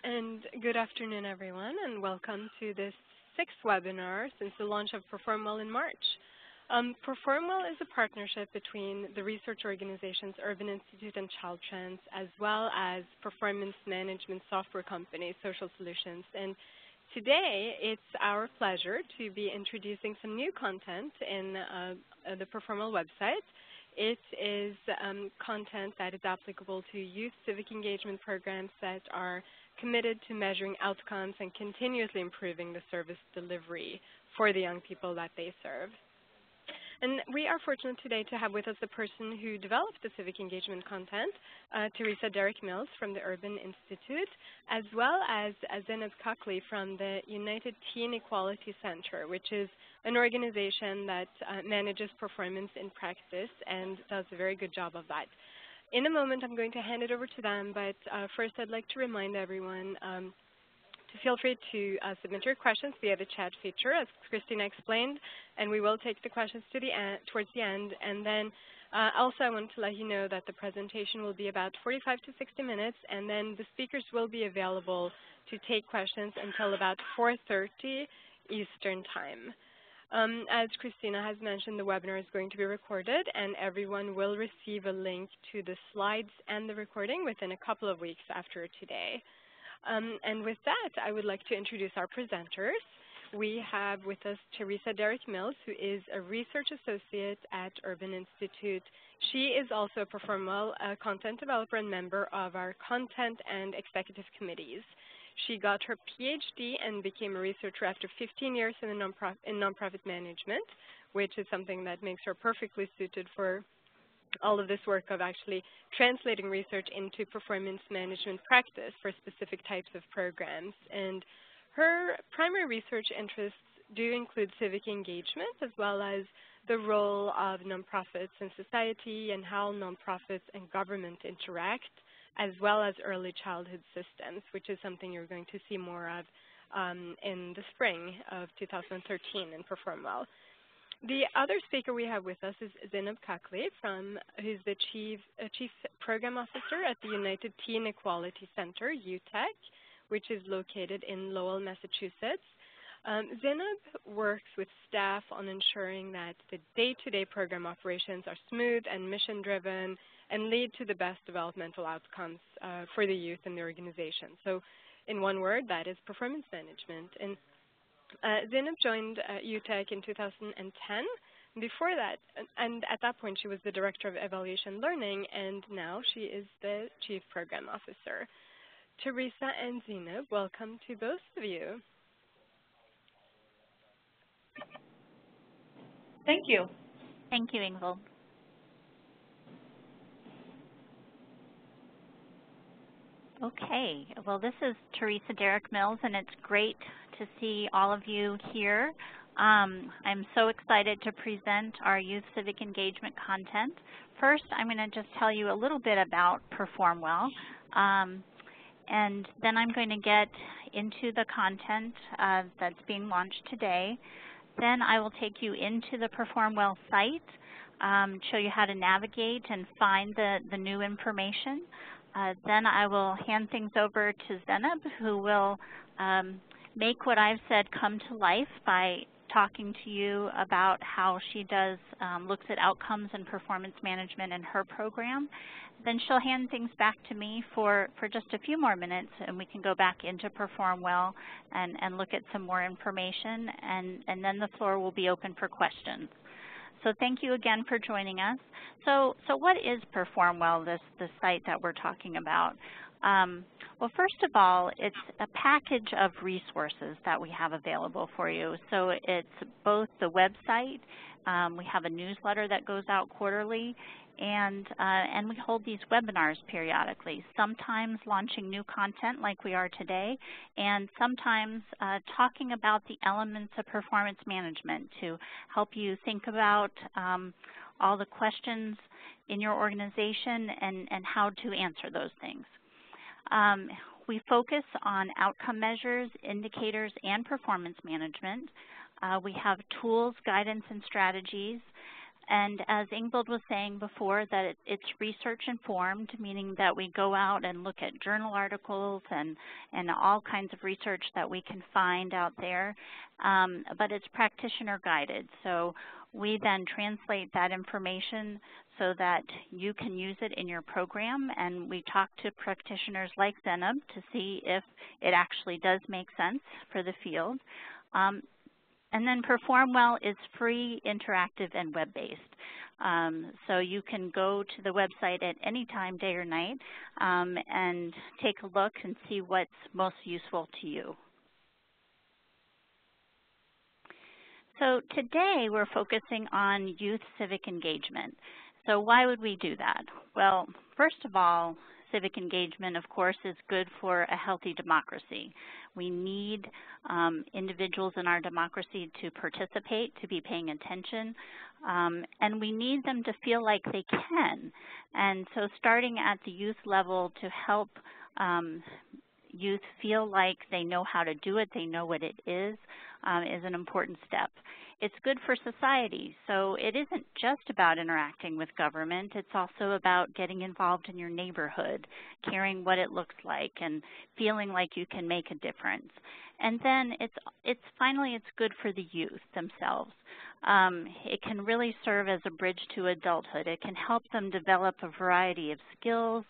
And good afternoon, everyone, and welcome to this sixth webinar since the launch of Perform Well in March. Perform Well is a partnership between the research organizations Urban Institute and Child Trends, as well as performance management software company, Social Solutions. And today, it's our pleasure to be introducing some new content in the Perform Well website. It is content that is applicable to youth civic engagement programs that are committed to measuring outcomes and continuously improving the service delivery for the young people that they serve. And we are fortunate today to have with us the person who developed the civic engagement content, Teresa Derrick-Mills from the Urban Institute, as well as Zenab Kakli from the United Teen Equality Center, which is an organization that manages performance in practice and does a very good job of that. In a moment, I'm going to hand it over to them, but first I'd like to remind everyone to feel free to submit your questions via the chat feature, as Christina explained, and we will take the questions to the end, towards the end. And then also I want to let you know that the presentation will be about 45 to 60 minutes, and then the speakers will be available to take questions until about 4:30 Eastern Time. As Christina has mentioned, the webinar is going to be recorded, and everyone will receive a link to the slides and the recording within a couple of weeks after today. And with that, I would like to introduce our presenters. We have with us Teresa Derrick-Mills, who is a research associate at Urban Institute. She is also a Perform Well content developer and member of our content and executive committees. She got her PhD and became a researcher after 15 years in nonprofit management, which is something that makes her perfectly suited for all of this work of actually translating research into performance management practice for specific types of programs. And her primary research interests do include civic engagement, as well as the role of nonprofits in society and how nonprofits and government interact, as well as early childhood systems, which is something you're going to see more of in the spring of 2013 in Perform Well. The other speaker we have with us is Zenab Kakli, who's the Chief Program Officer at the United Teen Equality Center, UTEC, which is located in Lowell, Massachusetts. Zenab works with staff on ensuring that the day-to-day program operations are smooth and mission-driven and lead to the best developmental outcomes for the youth in the organization. So in one word, that is performance management. And Zenab joined UTEC in 2010. Before that, and at that point, she was the Director of Evaluation Learning, and now she is the Chief Program Officer. Teresa and Zenab, welcome to both of you. Thank you. Thank you, Ingvild. Okay, well, this is Teresa Derrick-Mills, and it's great to see all of you here. I'm so excited to present our youth civic engagement content. First, I'm going to just tell you a little bit about Perform Well, and then I'm going to get into the content that's being launched today. Then I will take you into the Perform Well site, show you how to navigate and find the new information. Then I will hand things over to Zenab, who will make what I've said come to life by talking to you about how she does looks at outcomes and performance management in her program. Then she'll hand things back to me for just a few more minutes, and we can go back into Perform Well and look at some more information, and then the floor will be open for questions. So thank you again for joining us. So what is Perform Well, the site that we're talking about? Well, first of all, it's a package of resources that we have available for you. So it's both the website, we have a newsletter that goes out quarterly, and we hold these webinars periodically, sometimes launching new content like we are today, and sometimes talking about the elements of performance management to help you think about all the questions in your organization and how to answer those things. We focus on outcome measures, indicators, and performance management. We have tools, guidance, and strategies. And as Ingvild was saying before, that it's research informed, meaning that we go out and look at journal articles and all kinds of research that we can find out there, but it's practitioner guided. So we then translate that information so that you can use it in your program, and we talk to practitioners like Zenab to see if it actually does make sense for the field. And then Perform Well is free, interactive, and web-based. So you can go to the website at any time, day or night, and take a look and see what's most useful to you. So today we're focusing on youth civic engagement. So why would we do that? Well, first of all, civic engagement, of course, is good for a healthy democracy. We need individuals in our democracy to participate, to be paying attention, and we need them to feel like they can. And so starting at the youth level to help youth feel like they know how to do it, they know what it is an important step. It's good for society, so it isn't just about interacting with government. It's also about getting involved in your neighborhood, caring what it looks like, and feeling like you can make a difference. And then finally it's good for the youth themselves. It can really serve as a bridge to adulthood. It can help them develop a variety of skills,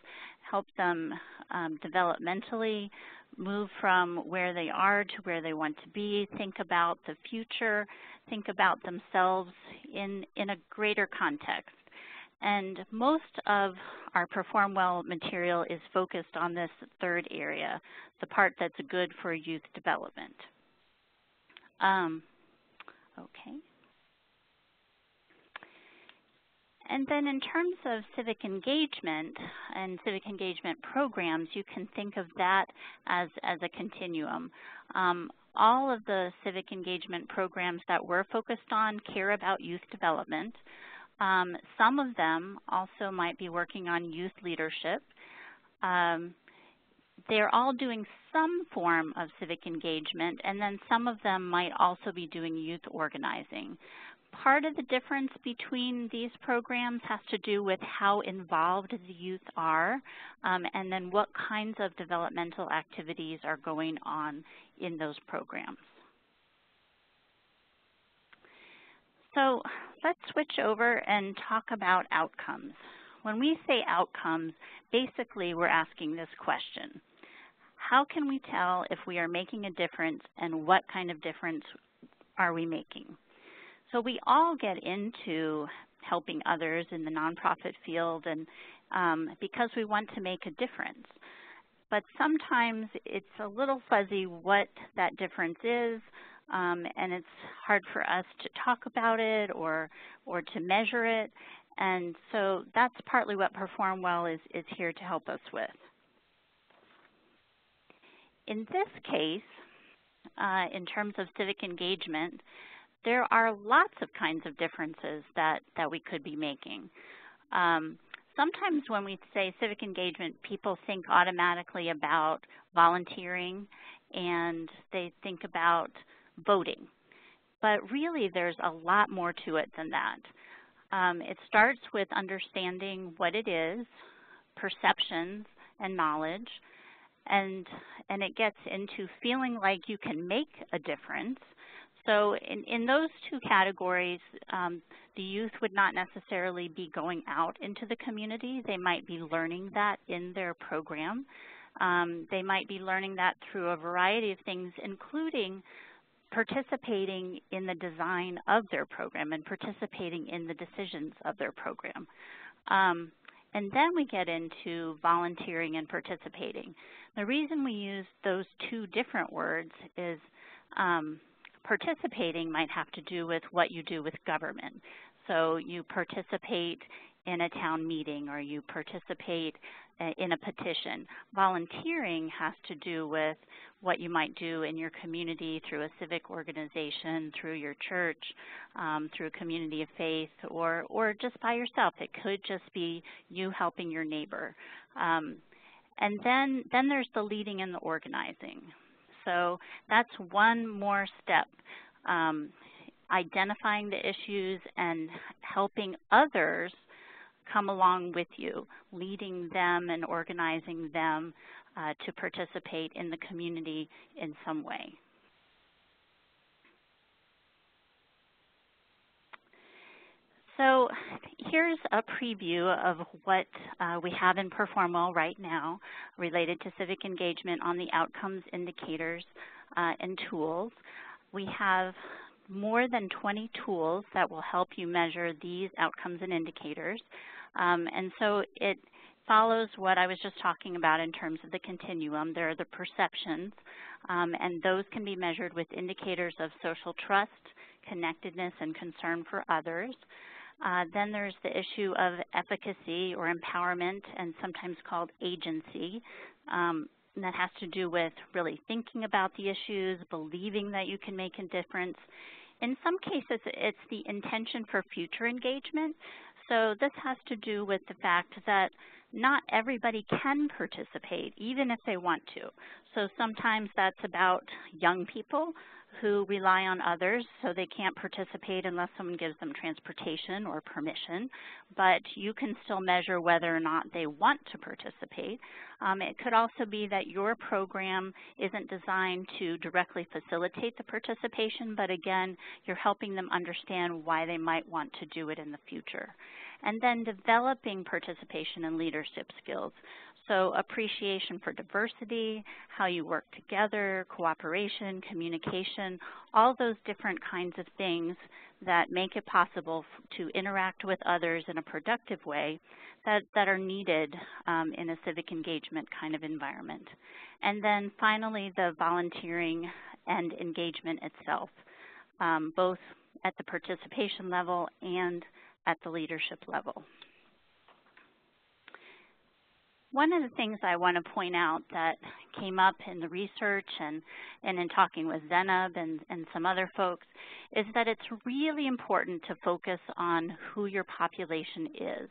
help them developmentally move from where they are to where they want to be, think about the future, think about themselves in a greater context. And most of our Perform Well material is focused on this third area, the part that's good for youth development. Okay. And then in terms of civic engagement and civic engagement programs, you can think of that as a continuum. All of the civic engagement programs that we're focused on care about youth development. Some of them also might be working on youth leadership. They're all doing some form of civic engagement, and then some of them might also be doing youth organizing. Part of the difference between these programs has to do with how involved the youth are, and then what kinds of developmental activities are going on in those programs. So let's switch over and talk about outcomes. When we say outcomes, basically we're asking this question: how can we tell if we are making a difference, and what kind of difference are we making? So we all get into helping others in the nonprofit field, and because we want to make a difference. But sometimes it's a little fuzzy what that difference is, and it's hard for us to talk about it or to measure it. And so that's partly what Perform Well is here to help us with. In this case, in terms of civic engagement, there are lots of kinds of differences that we could be making. Sometimes when we say civic engagement, people think automatically about volunteering and they think about voting. But really there's a lot more to it than that. It starts with understanding what it is, perceptions and knowledge, and it gets into feeling like you can make a difference. So in those two categories, the youth would not necessarily be going out into the community. They might be learning that in their program. They might be learning that through a variety of things, including participating in the design of their program and participating in the decisions of their program. And then we get into volunteering and participating. The reason we use those two different words is participating might have to do with what you do with government. So you participate in a town meeting or you participate in a petition. Volunteering has to do with what you might do in your community through a civic organization, through your church, through a community of faith, or just by yourself. It could just be you helping your neighbor. And then there's the leading and the organizing. So that's one more step identifying the issues and helping others come along with you, leading them and organizing them to participate in the community in some way. So here's a preview of what we have in PerformWell right now related to civic engagement on the outcomes indicators and tools. We have more than 20 tools that will help you measure these outcomes and indicators. And so it follows what I was just talking about in terms of the continuum. There are the perceptions, and those can be measured with indicators of social trust, connectedness, and concern for others. Then there's the issue of efficacy or empowerment, and sometimes called agency. And that has to do with really thinking about the issues, believing that you can make a difference. In some cases, it's the intention for future engagement. So this has to do with the fact that not everybody can participate, even if they want to. So sometimes that's about young people who rely on others, so they can't participate unless someone gives them transportation or permission, but you can still measure whether or not they want to participate. It could also be that your program isn't designed to directly facilitate the participation, but again, you're helping them understand why they might want to do it in the future. And then developing participation and leadership skills. So appreciation for diversity, how you work together, cooperation, communication, all those different kinds of things that make it possible to interact with others in a productive way that are needed in a civic engagement kind of environment. And then finally, the volunteering and engagement itself, both at the participation level and at the leadership level. One of the things I want to point out that came up in the research and in talking with Zenab and some other folks is that it's really important to focus on who your population is.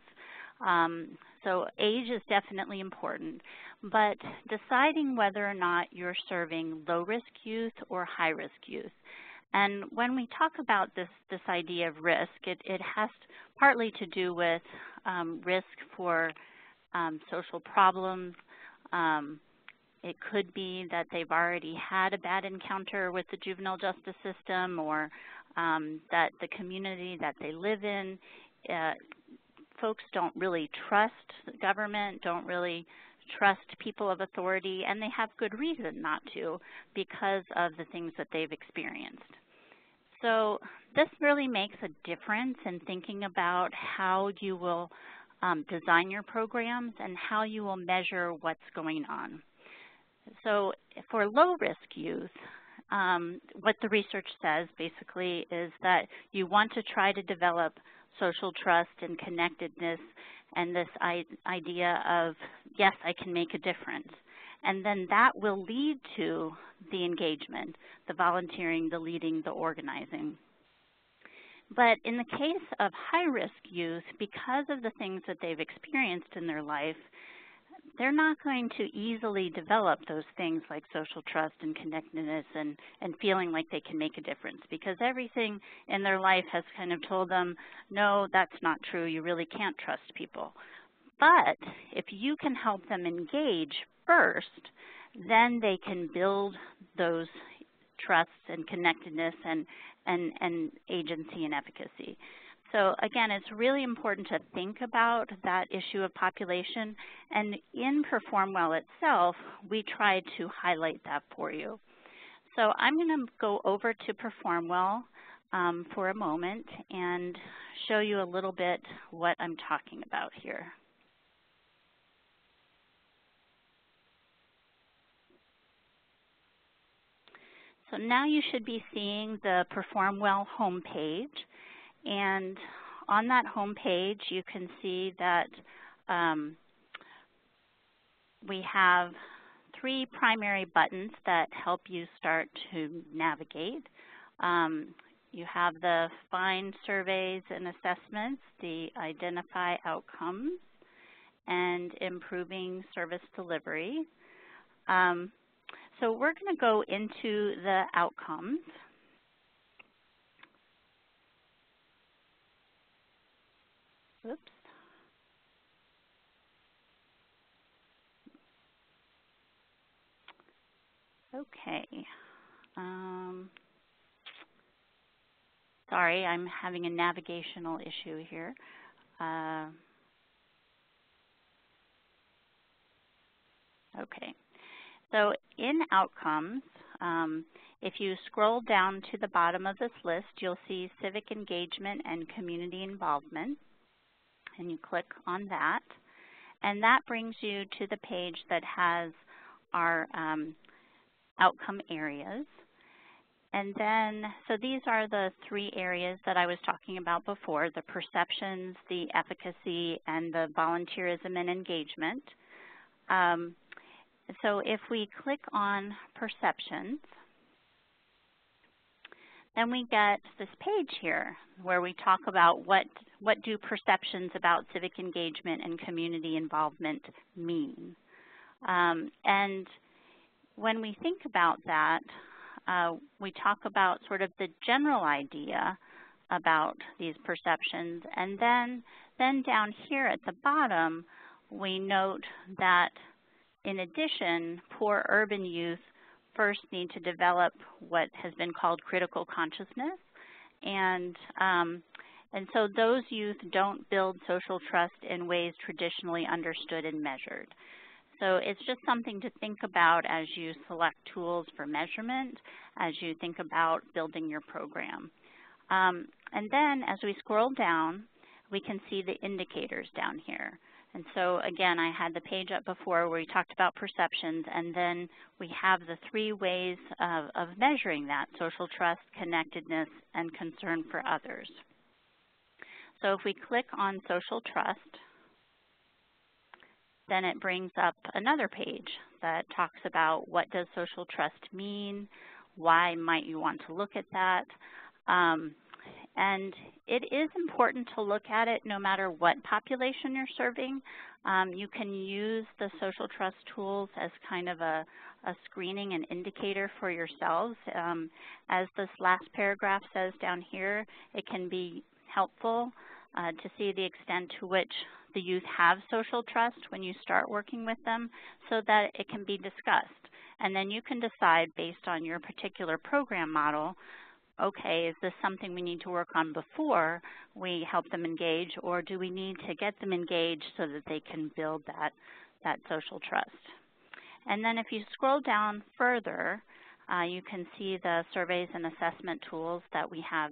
So age is definitely important, but deciding whether or not you're serving low-risk youth or high-risk youth. And when we talk about this idea of risk, it has partly to do with risk for social problems. It could be that they've already had a bad encounter with the juvenile justice system, or that the community that they live in, folks don't really trust the government, don't really trust people of authority, and they have good reason not to because of the things that they've experienced. So this really makes a difference in thinking about how you will design your programs and how you will measure what's going on. So for low-risk youth, what the research says basically is that you want to try to develop social trust and connectedness and this idea of, yes, I can make a difference. And then that will lead to the engagement, the volunteering, the leading, the organizing. But in the case of high-risk youth, because of the things that they've experienced in their life, they're not going to easily develop those things like social trust and connectedness and feeling like they can make a difference, because everything in their life has kind of told them, no, that's not true, you really can't trust people. But if you can help them engage first, then they can build those trusts and connectedness and agency and efficacy. So again, it's really important to think about that issue of population, and in PerformWell itself, we try to highlight that for you. So I'm going to go over to PerformWell for a moment and show you a little bit what I'm talking about here. So now you should be seeing the PerformWell homepage. And on that home page, you can see that we have 3 primary buttons that help you start to navigate. You have the Find Surveys and Assessments, the Identify Outcomes, and Improving Service Delivery. So we're going to go into the outcomes. Oops. Okay. Sorry, I'm having a navigational issue here. Okay. So in outcomes, if you scroll down to the bottom of this list, you'll see civic engagement and community involvement, and you click on that. And that brings you to the page that has our outcome areas. And then, so these are the 3 areas that I was talking about before, the perceptions, the efficacy, and the volunteerism and engagement. So if we click on perceptions, then we get this page here where we talk about what do perceptions about civic engagement and community involvement mean. And when we think about that, we talk about sort of the general idea about these perceptions, and then down here at the bottom, we note that in addition, poor urban youth first need to develop what has been called critical consciousness, and so those youth don't build social trust in ways traditionally understood and measured. So it's just something to think about as you select tools for measurement, as you think about building your program. And then as we scroll down, we can see the indicators down here. And so again, I had the page up before where we talked about perceptions, and then we have the 3 ways of measuring that: social trust, connectedness, and concern for others. So if we click on social trust, then it brings up another page that talks about what does social trust mean, why might you want to look at that. And it is important to look at it no matter what population you're serving. You can use the social trust tools as kind of a screening and indicator for yourselves. As this last paragraph says down here, it can be helpful to see the extent to which the youth have social trust when you start working with them so that it can be discussed. And then you can decide based on your particular program model, okay, is this something we need to work on before we help them engage, or do we need to get them engaged so that they can build that social trust? And then if you scroll down further, you can see the surveys and assessment tools that we have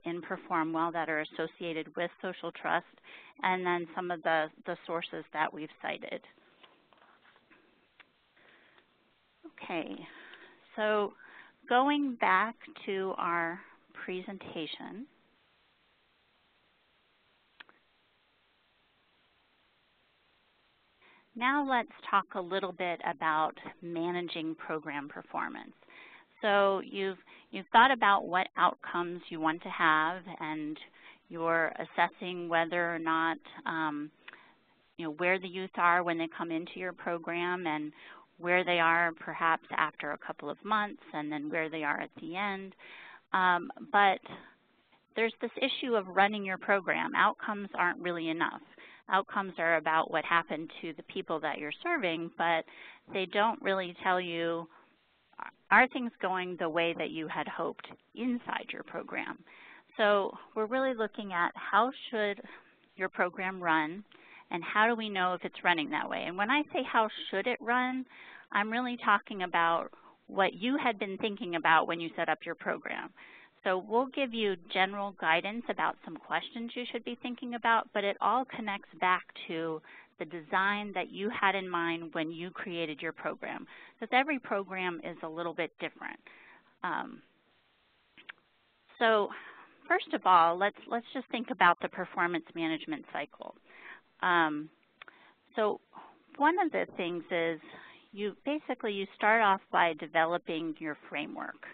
in Perform Well that are associated with social trust, and then some of the sources that we've cited. Okay, so going back to our presentation, now let's talk a little bit about managing program performance. So you've thought about what outcomes you want to have, and you're assessing whether or not, where the youth are when they come into your program, and where they are perhaps after a couple of months, and then where they are at the end. But there's this issue of running your program. Outcomes aren't really enough. Outcomes are about what happened to the people that you're serving, but they don't really tell you, are things going the way that you had hoped inside your program? So we're really looking at how should your program run, and how do we know if it's running that way? And when I say how should it run, I'm really talking about what you had been thinking about when you set up your program. So we'll give you general guidance about some questions you should be thinking about, but it all connects back to the design that you had in mind when you created your program, because every program is a little bit different. So first of all, let's just think about the performance management cycle. So one of the things is you start off by developing your framework.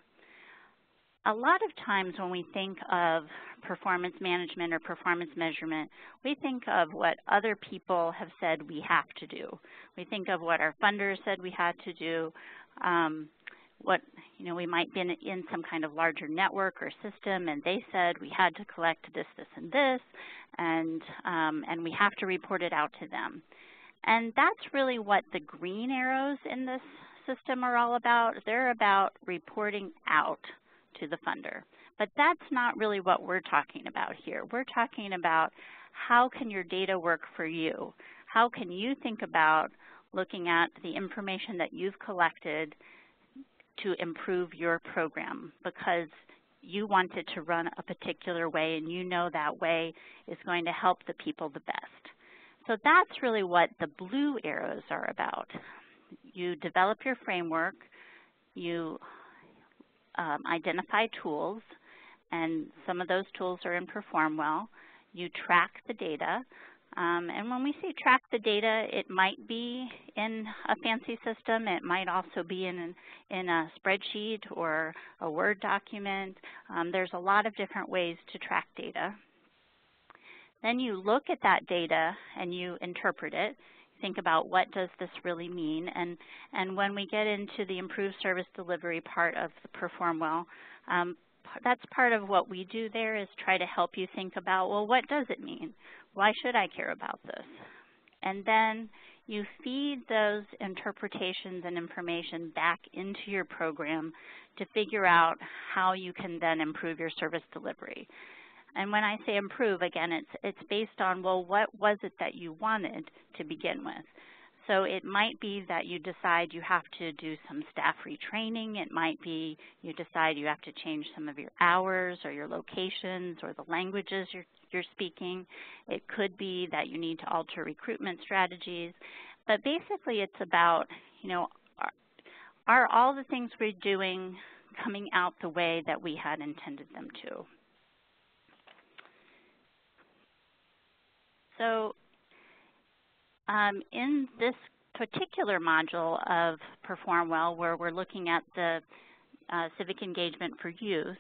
A lot of times when we think of performance management or performance measurement, we think of what other people have said we have to do. We think of what our funders said we had to do. what, we might be in some kind of larger network or system, and they said we had to collect this, this, and this, and we have to report it out to them. And that's really what the green arrows in this system are all about. They're about reporting out to the funder. But that's not really what we're talking about here. We're talking about how can your data work for you? How can you think about looking at the information that you've collected to improve your program, because you want it to run a particular way and you know that way is going to help the people the best. So that's really what the blue arrows are about. You develop your framework, you identify tools, and some of those tools are in PerformWell. You track the data, and when we say track the data, it might be in a fancy system. It might also be in a spreadsheet or a Word document. There's a lot of different ways to track data. Then you look at that data and you interpret it. Think about what does this really mean. And when we get into the improved service delivery part of the PerformWell, that's part of what we do there is try to help you think about, well, what does it mean? Why should I care about this? And then you feed those interpretations and information back into your program to figure out how you can then improve your service delivery. And when I say improve, again, it's based on, well, what was it that you wanted to begin with? So it might be that you decide you have to do some staff retraining. It might be you decide you have to change some of your hours or your locations or the languages you're speaking. It could be that you need to alter recruitment strategies. But basically it's about, are all the things we're doing coming out the way that we had intended them to? So in this particular module of PerformWell, where we're looking at the civic engagement for youth,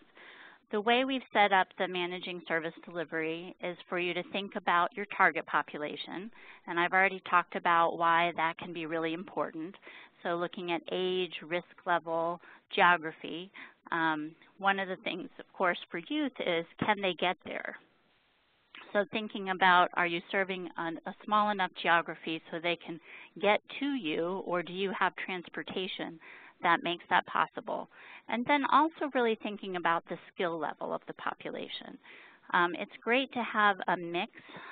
the way we've set up the managing service delivery is for you to think about your target population. And I've already talked about why that can be really important. So looking at age, risk level, geography. One of the things, of course, for youth is can they get there? So thinking about, are you serving a small enough geography so they can get to you, or do you have transportation that makes that possible? And then also really thinking about the skill level of the population. It's great to have a mix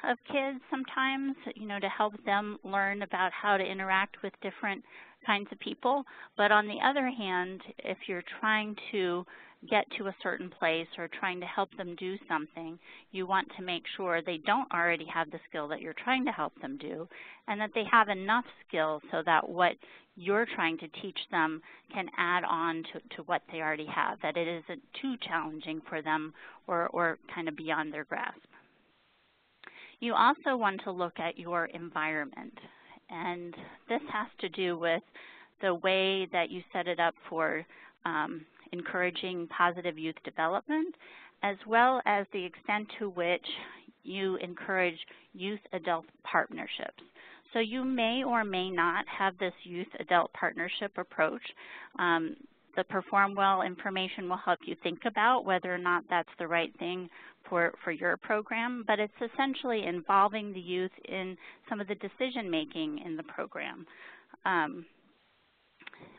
of kids sometimes, to help them learn about how to interact with different kinds of people. But on the other hand, if you're trying to get to a certain place or trying to help them do something, you want to make sure they don't already have the skill that you're trying to help them do, and that they have enough skill so that what you're trying to teach them can add on to what they already have, that it isn't too challenging for them or kind of beyond their grasp. You also want to look at your environment, and this has to do with the way that you set it up for encouraging positive youth development, as well as the extent to which you encourage youth-adult partnerships. So you may or may not have this youth-adult partnership approach. The PerformWell information will help you think about whether or not that's the right thing for your program, but it's essentially involving the youth in some of the decision-making in the program.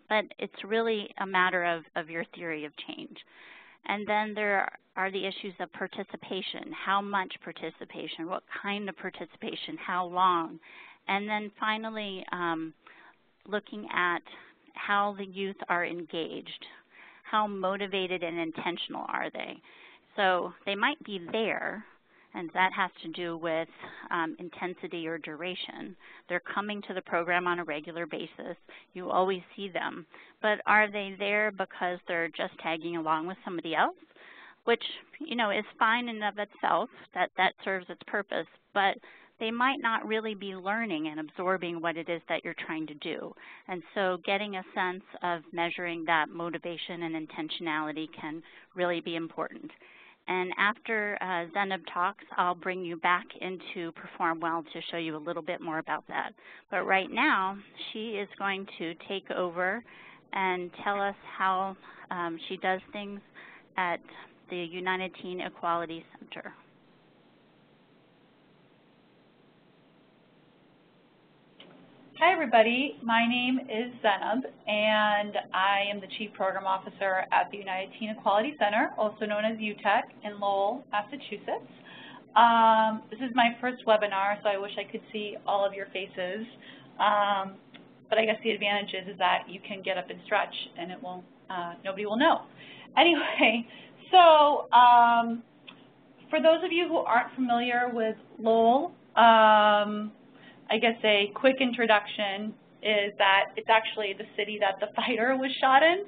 But it's really a matter of your theory of change. And then there are the issues of participation. How much participation? What kind of participation? How long? And then finally, looking at how the youth are engaged. How motivated and intentional are they? So they might be there, and that has to do with intensity or duration. They're coming to the program on a regular basis. You always see them. But are they there because they're just tagging along with somebody else? Which, is fine in and of itself. That serves its purpose. But they might not really be learning and absorbing what it is that you're trying to do. And so getting a sense of measuring that motivation and intentionality can really be important. And after Zenab talks, I'll bring you back into PerformWell to show you a little bit more about that. But right now, she is going to take over and tell us how she does things at the United Teen Equality Center. Hi, everybody. My name is Zenab, and I am the Chief Program Officer at the United Teen Equality Center, also known as UTEC, in Lowell, Massachusetts. This is my first webinar, so I wish I could see all of your faces. But I guess the advantage is that you can get up and stretch, and it will nobody will know. Anyway, so for those of you who aren't familiar with Lowell, I guess a quick introduction is that it's actually the city that The Fighter was shot in,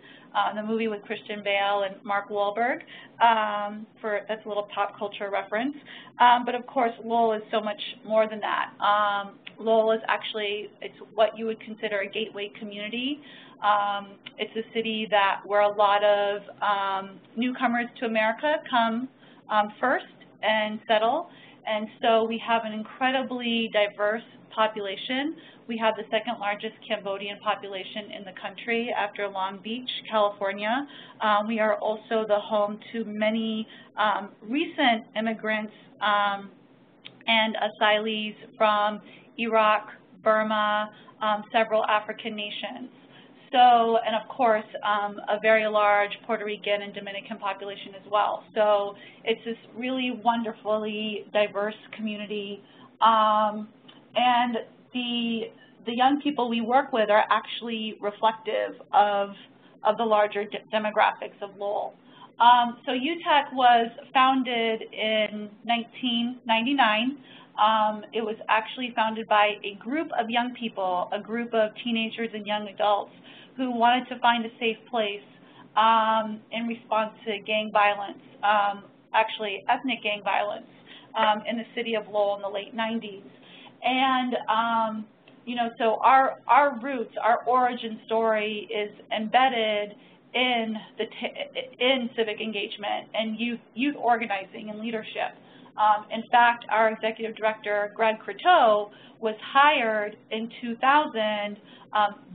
the movie with Christian Bale and Mark Wahlberg. That's a little pop culture reference. But of course, Lowell is so much more than that. Lowell is actually, it's what you would consider a gateway community. It's a city where a lot of newcomers to America come first and settle. And so we have an incredibly diverse population. We have the second largest Cambodian population in the country after Long Beach, California. We are also the home to many recent immigrants and asylees from Iraq, Burma, several African nations. So, and of course, a very large Puerto Rican and Dominican population as well. So it's this really wonderfully diverse community. And the young people we work with are actually reflective of the larger demographics of Lowell. So UTEC was founded in 1999. It was actually founded by a group of young people, a group of teenagers and young adults who wanted to find a safe place in response to gang violence, actually ethnic gang violence in the city of Lowell in the late 90s. And, you know, so our roots, our origin story is embedded in civic engagement and youth organizing and leadership. In fact, our executive director, Greg Croteau, was hired in 2000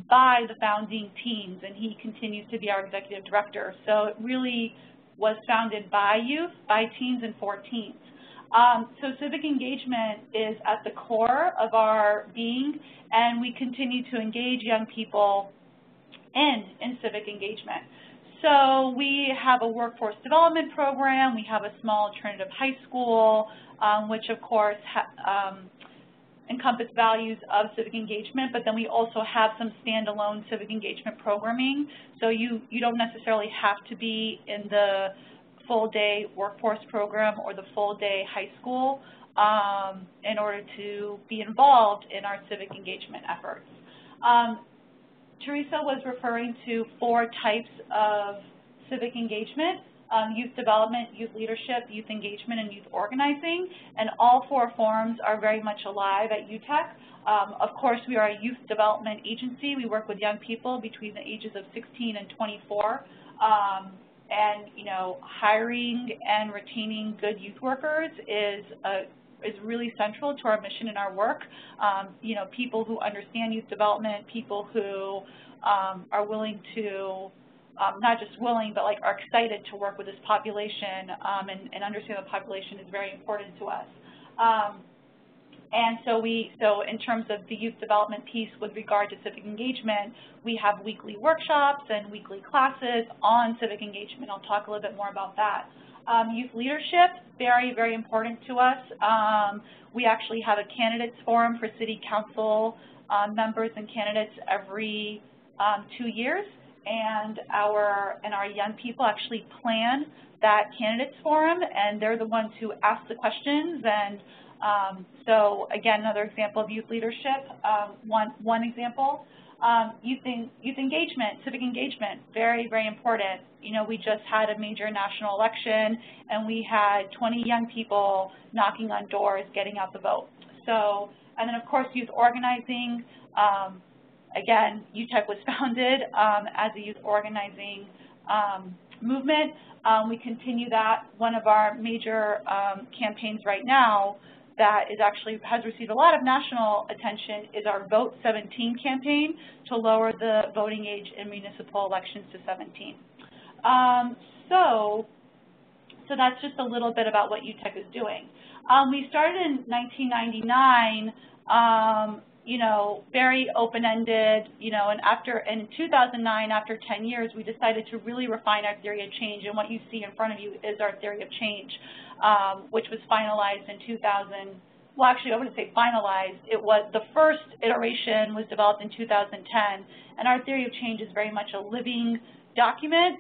by the founding teens, and he continues to be our executive director. So it really was founded by youth, by teens and for teens. So civic engagement is at the core of our being, and we continue to engage young people in civic engagement. So we have a workforce development program. We have a small alternative high school, which of course encompass values of civic engagement, but then we also have some standalone civic engagement programming. So you don't necessarily have to be in the full-day workforce program or the full-day high school in order to be involved in our civic engagement efforts. Teresa was referring to 4 types of civic engagement: youth development, youth leadership, youth engagement, and youth organizing. And all 4 forms are very much alive at UTEC. Of course, we are a youth development agency. We work with young people between the ages of 16 and 24. And, you know, hiring and retaining good youth workers is really central to our mission and our work. You know, people who understand youth development, people who are willing to, not just willing, but like are excited to work with this population and understand the population is very important to us. And so in terms of the youth development piece with regard to civic engagement, we have weekly workshops and weekly classes on civic engagement. I'll talk a little bit more about that. Youth leadership, very, very important to us. We actually have a candidates forum for city council members and candidates every 2 years, and our young people actually plan that candidates forum, and they're the ones who ask the questions. And so again, another example of youth leadership. One example. Youth engagement, civic engagement, very, very important. You know, we just had a major national election, and we had 20 young people knocking on doors, getting out the vote. So, and then of course, youth organizing. Again, UTEC was founded as a youth organizing movement. We continue that. One of our major campaigns right now that is actually has received a lot of national attention is our Vote 17 campaign to lower the voting age in municipal elections to 17. So that's just a little bit about what UTEC is doing. We started in 1999, you know, very open-ended, you know, and in 2009, after 10 years, we decided to really refine our theory of change, and what you see in front of you is our theory of change, which was finalized in 2000. Well, actually, I wouldn't say finalized. It was the first iteration was developed in 2010, and our theory of change is very much a living document.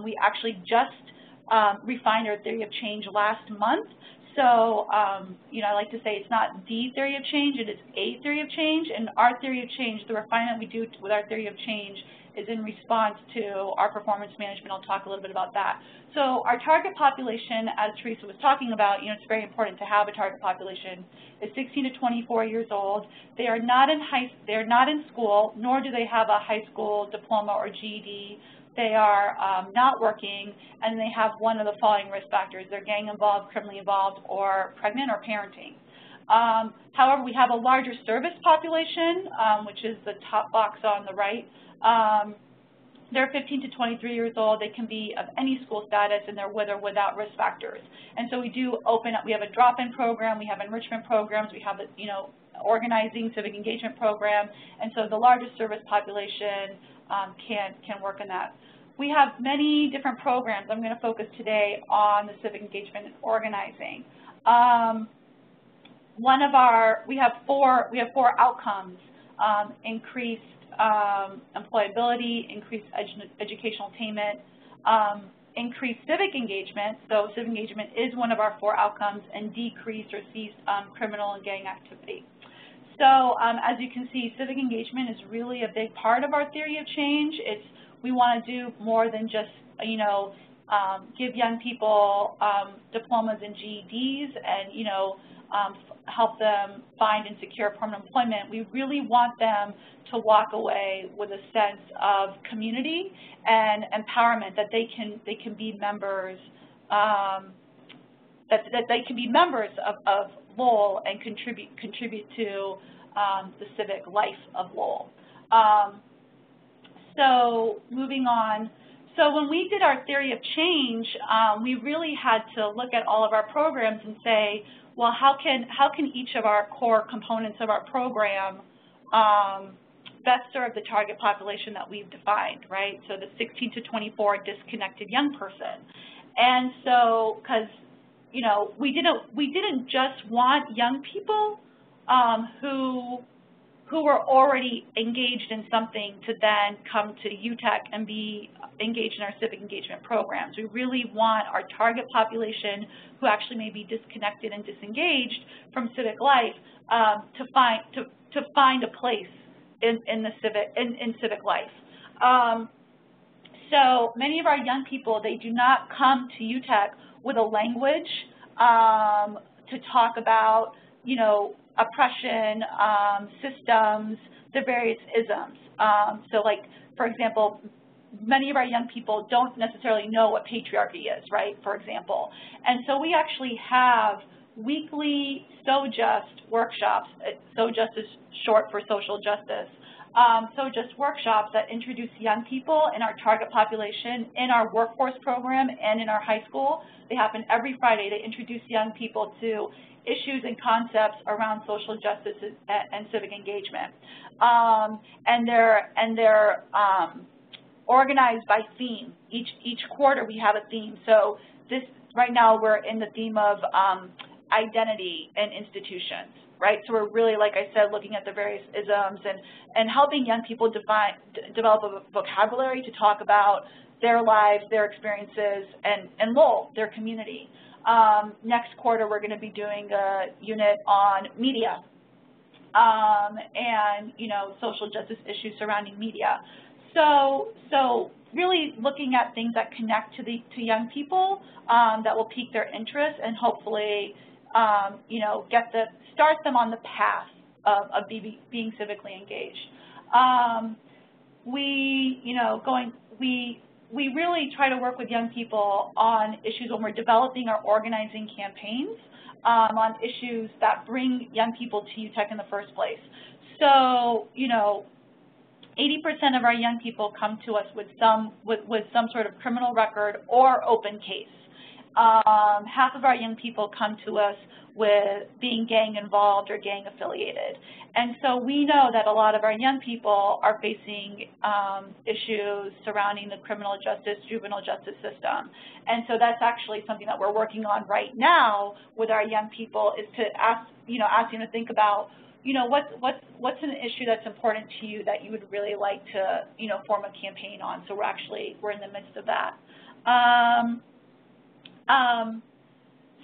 We actually just refined our theory of change last month. So, you know, I like to say it's not the theory of change, it is a theory of change, and our theory of change, the refinement we do with our theory of change is in response to our performance management. I'll talk a little bit about that. So our target population, as Teresa was talking about, you know, it's very important to have a target population, is 16 to 24 years old. They are not in school, nor do they have a high school diploma or GED. They are not working, and they have one of the following risk factors. They're gang involved, criminally involved, or pregnant or parenting. However, we have a larger service population, which is the top box on the right. They're 15 to 23 years old. They can be of any school status, and they're with or without risk factors. And so we do open up. We have a drop-in program. We have enrichment programs. We have a, you know, organizing civic engagement program. And so the largest service population can work in that. We have many different programs. I'm going to focus today on the civic engagement and organizing. We have four outcomes: increased employability, increased educational attainment, increased civic engagement. So civic engagement is one of our four outcomes, and decreased or ceased criminal and gang activity. So as you can see, civic engagement is really a big part of our theory of change. We want to do more than just, you know, give young people diplomas and GEDs and, you know, help them find and secure permanent employment. We really want them to walk away with a sense of community and empowerment, that they can be members, that they can be members of Lowell and contribute to the civic life of Lowell. So moving on. So when we did our theory of change, we really had to look at all of our programs and say, well, how can each of our core components of our program best serve the target population that we've defined, right? So the 16 to 24 disconnected young person. And so, because, you know, we didn't just want young people who were already engaged in something to then come to UTEC and be engaged in our civic engagement programs. We really want our target population, who actually may be disconnected and disengaged from civic life, to find a place in civic life. So many of our young people, they do not come to UTEC with a language to talk about, you know, oppression, systems, the various isms. So like, for example, many of our young people don't necessarily know what patriarchy is, right, for example. And so we actually have weekly SoJust workshops. SoJust is short for social justice. SoJust workshops that introduce young people in our target population in our workforce program and in our high school. They happen every Friday. They introduce young people to issues and concepts around social justice and civic engagement. And they're organized by theme. Each quarter we have a theme. So right now we're in the theme of identity and institutions, right? So we're really, like I said, looking at the various isms and helping young people develop a vocabulary to talk about their lives, their experiences, and Lowell, their community. Next quarter, we're going to be doing a unit on media and, you know, social justice issues surrounding media. So really looking at things that connect to young people, that will pique their interest and hopefully, you know, start them on the path of being civically engaged. We really try to work with young people on issues when we're developing our organizing campaigns. on issues that bring young people to UTEC in the first place. So, 80% of our young people come to us with some sort of criminal record or open case. Half of our young people come to us with being gang involved or gang affiliated. And so we know that a lot of our young people are facing issues surrounding the criminal justice, juvenile justice system. And so that's actually something that we're working on right now with our young people, is to ask them to think about, what's an issue that's important to you that you would really like to, form a campaign on. So we're in the midst of that.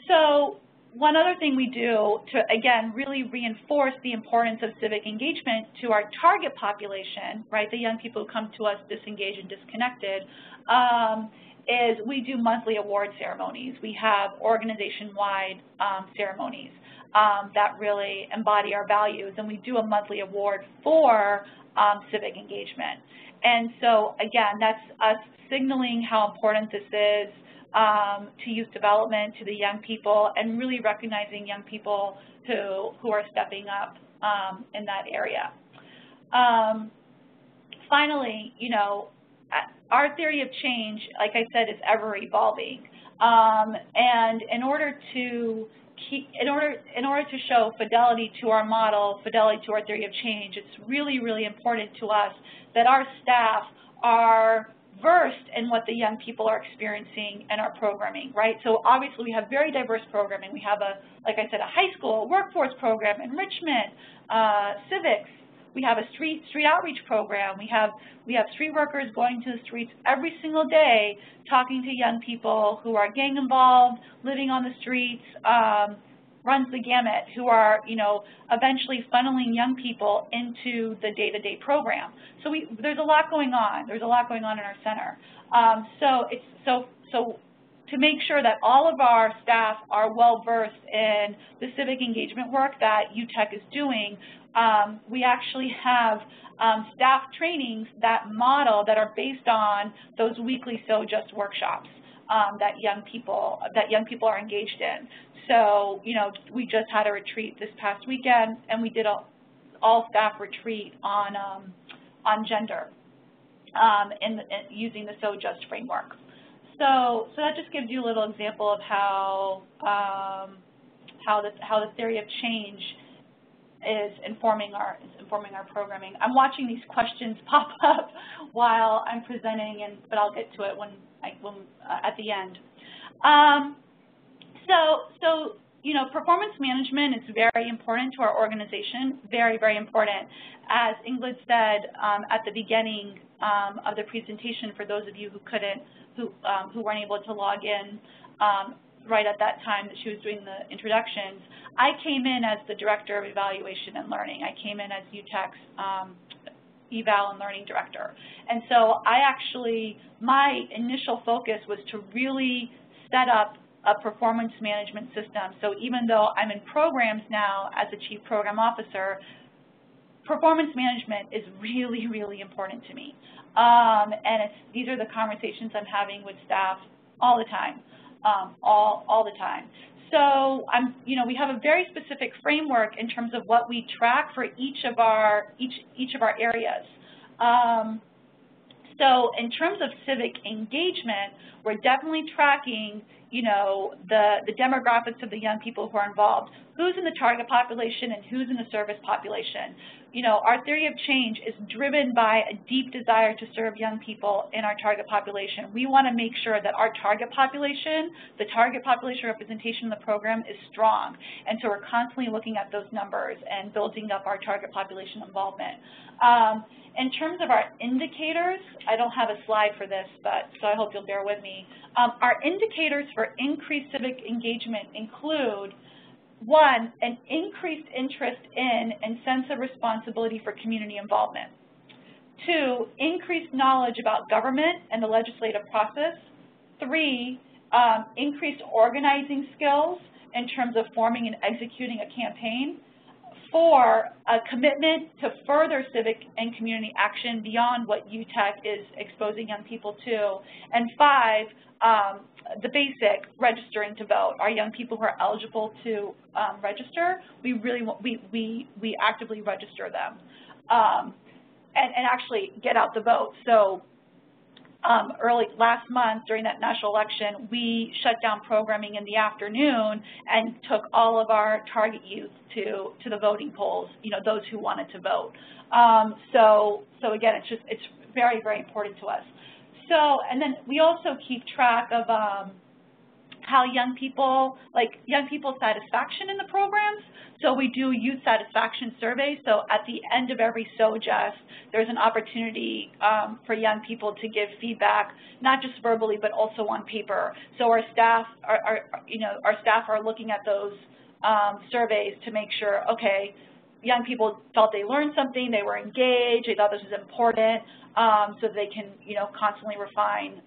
So one other thing we do to, again, really reinforce the importance of civic engagement to our target population, right, the young people who come to us disengaged and disconnected, is we do monthly award ceremonies. We have organization-wide ceremonies that really embody our values, and we do a monthly award for civic engagement. And so, again, that's us signaling how important this is to youth development, to the young people, and really recognizing young people who are stepping up in that area. Finally, our theory of change, like I said, is ever evolving. And in order to show fidelity to our model, fidelity to our theory of change, it's really, really important to us that our staff are versed in what the young people are experiencing in our programming, right? So obviously we have very diverse programming. We have like I said, a high school workforce program, enrichment, civics. We have a street outreach program. We have street workers going to the streets every single day, talking to young people who are gang involved, living on the streets, runs the gamut, who are, eventually funneling young people into the day-to-day program. So there's a lot going on. There's a lot going on in our center. So to make sure that all of our staff are well-versed in the civic engagement work that UTEC is doing, we actually have staff trainings that are based on those weekly So Just workshops that young people are engaged in. So, we just had a retreat this past weekend, and we did an all-staff retreat on gender using the So Just framework. So that just gives you a little example of how the theory of change is informing our programming. I'm watching these questions pop up while I'm presenting, but I'll get to it at the end. So performance management is very important to our organization, very, very important. As Ingrid said at the beginning of the presentation, for those of you who weren't able to log in right at that time that she was doing the introductions, I came in as the Director of Evaluation and Learning. I came in as UTEC's Eval and Learning Director. And so my initial focus was to really set up a performance management system. So even though I'm in programs now as a Chief Program Officer, performance management is really, really important to me. And these are the conversations I'm having with staff all the time, all the time. So we have a very specific framework in terms of what we track for each of our areas. So in terms of civic engagement, we're definitely tracking, the demographics of the young people who are involved, who's in the target population and who's in the service population. Our theory of change is driven by a deep desire to serve young people in our target population. We want to make sure that our target population, the target population representation in the program, is strong. And so we're constantly looking at those numbers and building up our target population involvement. In terms of our indicators, I don't have a slide for this, so I hope you'll bear with me. Our indicators for increased civic engagement include, 1, an increased interest in and sense of responsibility for community involvement. 2, increased knowledge about government and the legislative process. 3, increased organizing skills in terms of forming and executing a campaign. 4, a commitment to further civic and community action beyond what UTEC is exposing young people to. And 5, the basic registering to vote. Our young people who are eligible to register, we actively register them and actually get out the vote. So early last month during that national election, we shut down programming in the afternoon and took all of our target youth to the voting polls, those who wanted to vote. So again, it's very, very important to us. So, and then we also keep track of how young people's satisfaction in the programs. So we do youth satisfaction surveys. So at the end of every SOJES, there's an opportunity for young people to give feedback, not just verbally, but also on paper. So our staff are looking at those surveys to make sure, okay, young people felt they learned something, they were engaged, they thought this was important, so they can, constantly refine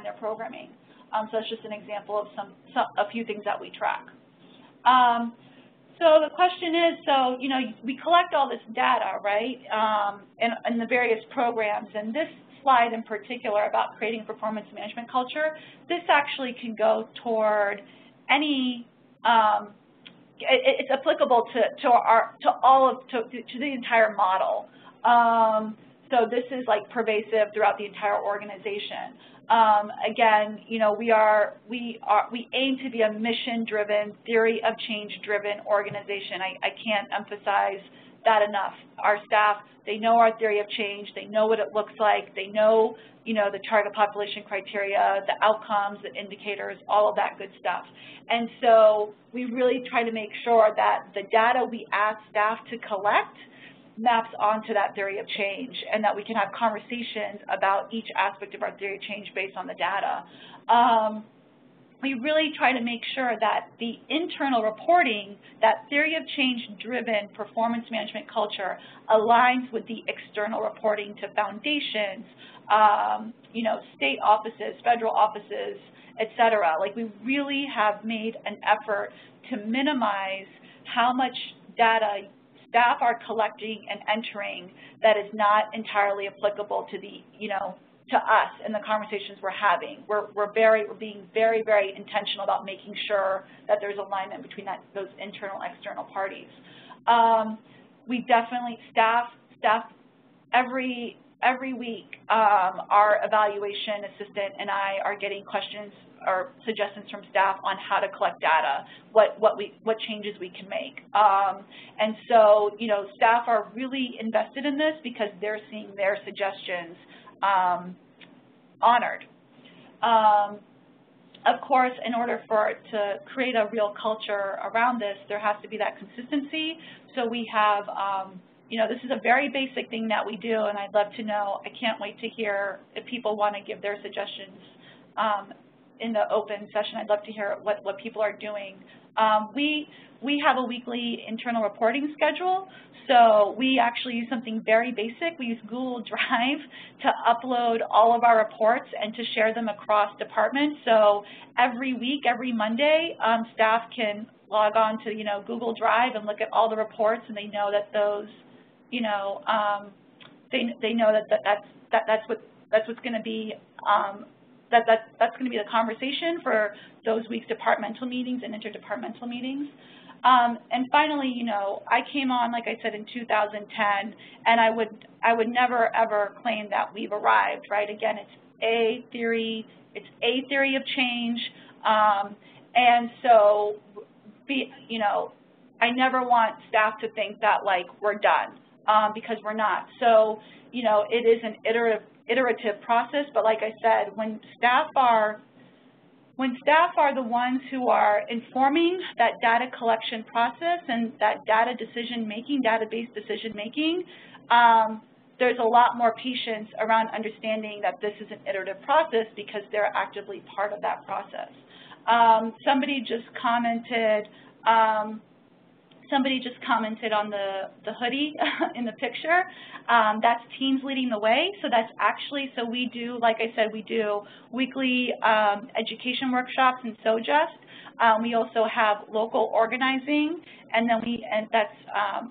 their programming. So that's just an example of a few things that we track. So the question is, we collect all this data, right, in the various programs, and this slide in particular about creating a performance management culture, this actually can go toward any, it's applicable to the entire model. So this is like pervasive throughout the entire organization. Again, we aim to be a mission-driven, theory of change-driven organization. I can't emphasize that enough. Our staff, they know our theory of change, they know what it looks like, they know, the target population criteria, the outcomes, the indicators, all of that good stuff. And so we really try to make sure that the data we ask staff to collect maps onto that theory of change, and that we can have conversations about each aspect of our theory of change based on the data. We really try to make sure that the internal reporting, that theory of change-driven performance management culture aligns with the external reporting to foundations, state offices, federal offices, et cetera. Like, we really have made an effort to minimize how much data staff are collecting and entering that is not entirely applicable to the, to us and the conversations we're having. We're being very, very intentional about making sure that there's alignment between those internal, external parties. We definitely staff every week. Our evaluation assistant and I are getting questions or suggestions from staff on how to collect data, what changes we can make. And so, staff are really invested in this because they're seeing their suggestions honored. Of course, in order for it to create a real culture around this, there has to be that consistency. So we have, this is a very basic thing that we do, and I'd love to know, I can't wait to hear if people want to give their suggestions in the open session. I'd love to hear what people are doing. We have a weekly internal reporting schedule, so we actually use something very basic. We use Google Drive to upload all of our reports and to share them across departments. So every week, every Monday, staff can log on to Google Drive and look at all the reports, and they know that those, they know that's what's going to be. That's going to be the conversation for those week's departmental meetings and interdepartmental meetings. And finally, I came on, like I said, in 2010, and I would never ever claim that we've arrived, right? Again, it's a theory of change, and so I never want staff to think that like we're done, because we're not. So it is an iterative process, but like I said, when staff are the ones who are informing that data collection process and that database decision making, there's a lot more patience around understanding that this is an iterative process because they're actively part of that process. Somebody just commented, Somebody just commented on the hoodie in the picture. That's Teens Leading the Way. So that's actually, so we do, like I said, we do weekly education workshops in SOJUST. We also have local organizing, and then that's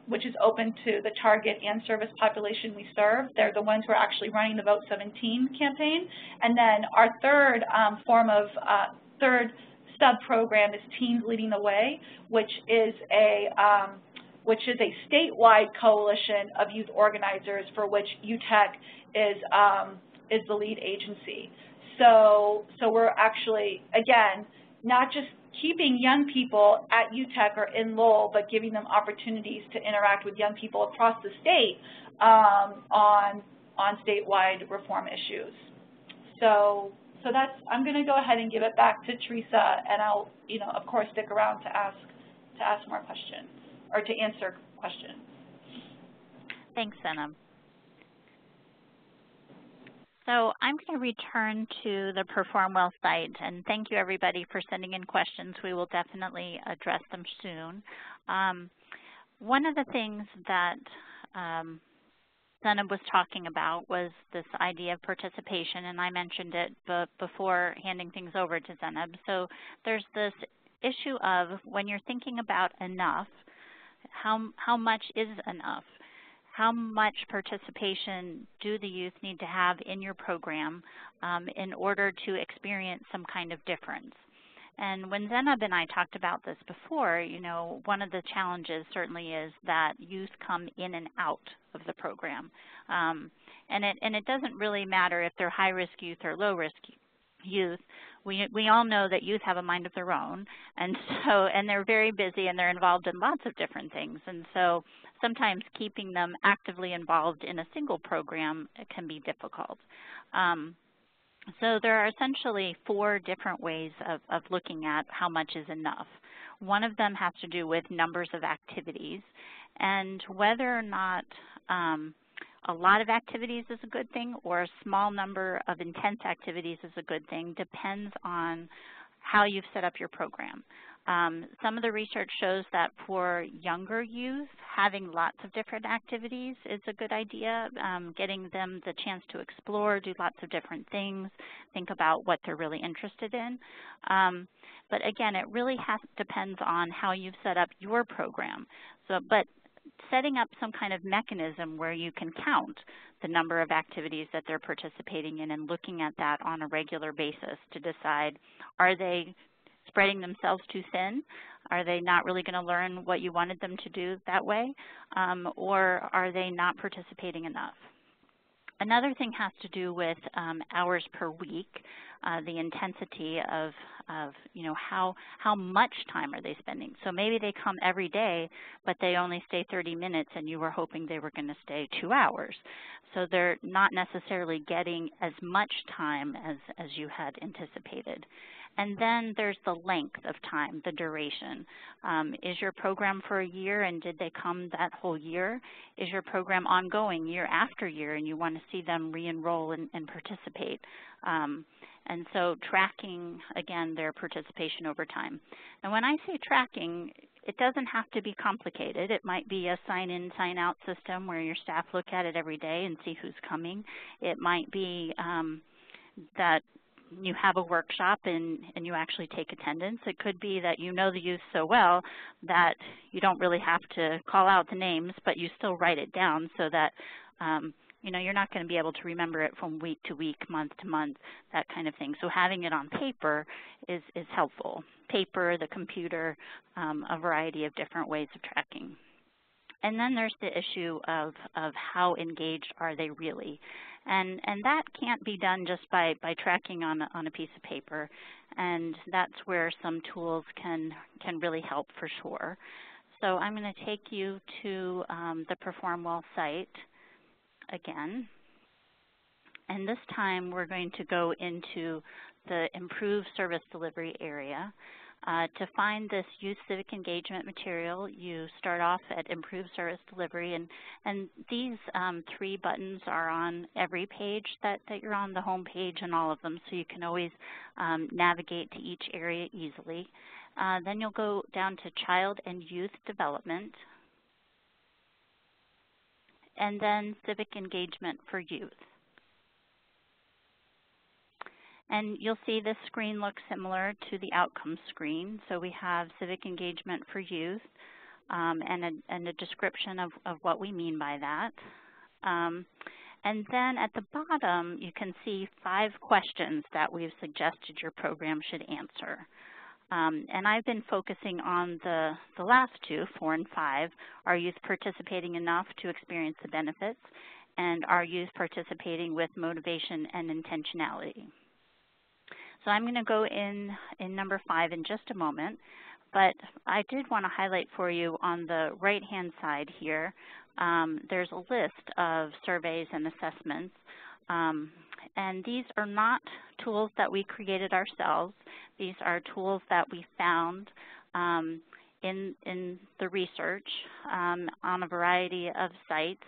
which is open to the target and service population we serve. They're the ones who are actually running the Vote 17 campaign. And then our third third sub-program is Teens Leading the Way, which is a statewide coalition of youth organizers for which UTEC is the lead agency. So we're actually, again, not just keeping young people at UTEC or in Lowell, but giving them opportunities to interact with young people across the state on statewide reform issues. So that's, I'm going to go ahead and give it back to Teresa, and I'll, of course, stick around to ask more questions or to answer questions. Thanks, Zenab. So I'm going to return to the Perform Well site, and thank you everybody for sending in questions. We will definitely address them soon. One of the things that Zenab was talking about was this idea of participation, and I mentioned it before handing things over to Zenab. So there's this issue of when you're thinking about enough, how much is enough? How much participation do the youth need to have in your program in order to experience some kind of difference? And when Zenab and I talked about this before, one of the challenges certainly is that youth come in and out of the program. And it doesn't really matter if they're high-risk youth or low-risk youth. We all know that youth have a mind of their own, and they're very busy and they're involved in lots of different things. And so sometimes keeping them actively involved in a single program can be difficult. So there are essentially 4 different ways of looking at how much is enough. One of them has to do with numbers of activities, and whether or not a lot of activities is a good thing or a small number of intense activities is a good thing depends on how you've set up your program. Some of the research shows that for younger youth, having lots of different activities is a good idea, getting them the chance to explore, do lots of different things, think about what they're really interested in. But again, it really depends on how you've set up your program. But setting up some kind of mechanism where you can count the number of activities that they're participating in and looking at that on a regular basis to decide, are they spreading themselves too thin? Are they not really going to learn what you wanted them to do that way? Or are they not participating enough? Another thing has to do with hours per week, the intensity of how much time are they spending. So maybe they come every day, but they only stay 30 minutes, and you were hoping they were going to stay 2 hours. So they're not necessarily getting as much time as you had anticipated. And then there's the length of time, the duration. Is your program for a year, and did they come that whole year? Is your program ongoing year after year, and you want to see them re-enroll and participate? And so tracking, again, their participation over time. And when I say tracking, it doesn't have to be complicated. It might be a sign-in, sign-out system where your staff look at it every day and see who's coming. It might be that you have a workshop and you actually take attendance. It could be that you know the youth so well that you don't really have to call out the names, but you still write it down so that you're not going to be able to remember it from week to week, month to month, that kind of thing. So having it on paper is helpful. Paper, the computer, a variety of different ways of tracking. And then there's the issue of how engaged are they really. And that can't be done just by tracking on a piece of paper. And that's where some tools can really help for sure. So I'm going to take you to the Perform Well site again. And this time we're going to go into the improved service delivery area. To find this Youth Civic Engagement material, you start off at Improve Service Delivery, and these 3 buttons are on every page that you're on, the home page and all of them, so you can always navigate to each area easily. Then you'll go down to Child and Youth Development, and then Civic Engagement for Youth. And you'll see this screen looks similar to the outcomes screen. So we have Civic Engagement for Youth and a description of what we mean by that. And then at the bottom, you can see 5 questions that we've suggested your program should answer. And I've been focusing on the last 2, 4 and 5. Are youth participating enough to experience the benefits? And are youth participating with motivation and intentionality? So I'm going to go in number 5 in just a moment, but I did want to highlight for you on the right-hand side here, there's a list of surveys and assessments, and these are not tools that we created ourselves. These are tools that we found in the research on a variety of sites.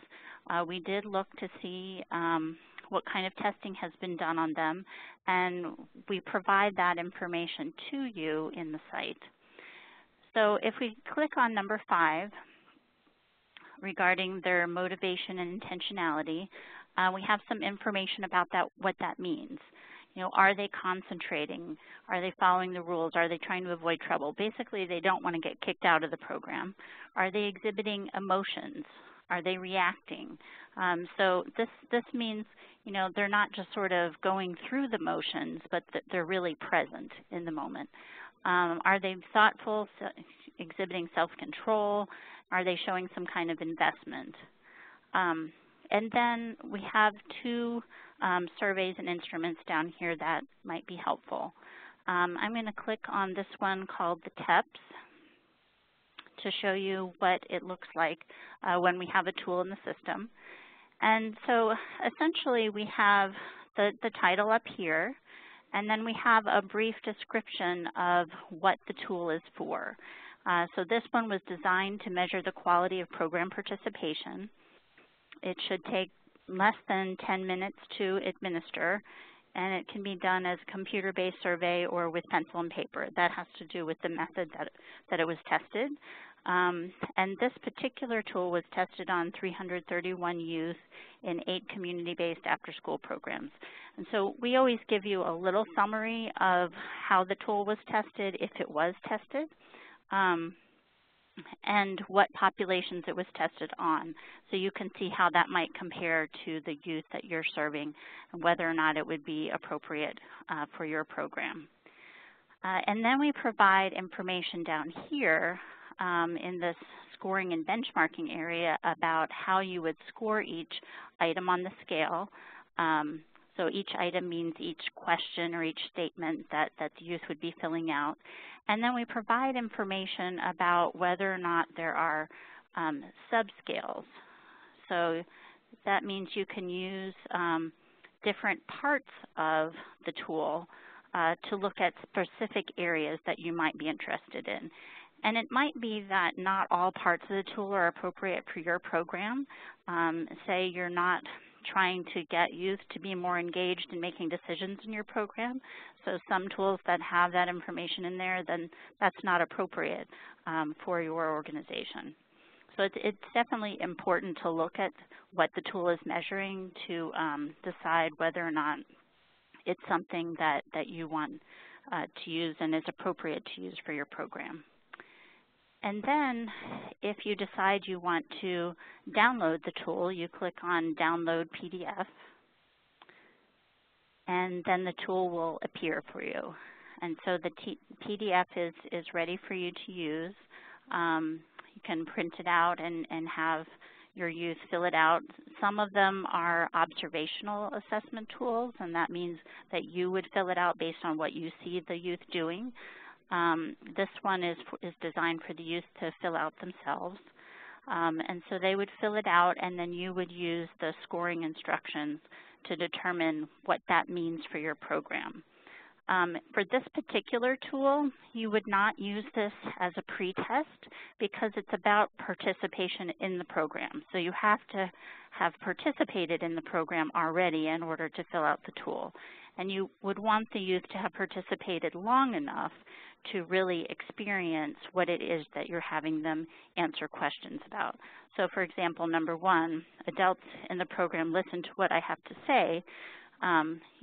We did look to see what kind of testing has been done on them, and we provide that information to you in the site. So if we click on number 5, regarding their motivation and intentionality, we have some information about that, what that means. You know, are they concentrating? Are they following the rules? Are they trying to avoid trouble? Basically, they don't want to get kicked out of the program. Are they exhibiting emotions? Are they reacting? So this means, you know, they're not just sort of going through the motions, but that they're really present in the moment. Are they thoughtful, exhibiting self-control? Are they showing some kind of investment? And then we have 2 surveys and instruments down here that might be helpful. I'm going to click on this one called the TEPS to show you what it looks like when we have a tool in the system. And so essentially we have the title up here, and then we have a brief description of what the tool is for. So this one was designed to measure the quality of program participation. It should take less than 10 minutes to administer, and it can be done as a computer-based survey or with pencil and paper. That has to do with the method that it was tested. And this particular tool was tested on 331 youth in 8 community-based after-school programs. And so we always give you a little summary of how the tool was tested, if it was tested, and what populations it was tested on. So you can see how that might compare to the youth that you're serving and whether or not it would be appropriate for your program. And then we provide information down here in this scoring and benchmarking area about how you would score each item on the scale. So each item means each question or each statement that the youth would be filling out. And then we provide information about whether or not there are subscales. So that means you can use different parts of the tool to look at specific areas that you might be interested in. And it might be that not all parts of the tool are appropriate for your program. Say you're not trying to get youth to be more engaged in making decisions in your program. So some tools that have that information in there, then that's not appropriate for your organization. So it's definitely important to look at what the tool is measuring to decide whether or not it's something that you want to use and is appropriate to use for your program. And then if you decide you want to download the tool, you click on Download PDF, and then the tool will appear for you. And so the PDF is ready for you to use. You can print it out and have your youth fill it out. Some of them are observational assessment tools, and that means that you would fill it out based on what you see the youth doing. This one is designed for the youth to fill out themselves. And so they would fill it out, and then you would use the scoring instructions to determine what that means for your program. For this particular tool, you would not use this as a pretest because it's about participation in the program. So you have to have participated in the program already in order to fill out the tool. And you would want the youth to have participated long enough to really experience what it is that you're having them answer questions about. So for example, number one, adults in the program listen to what I have to say.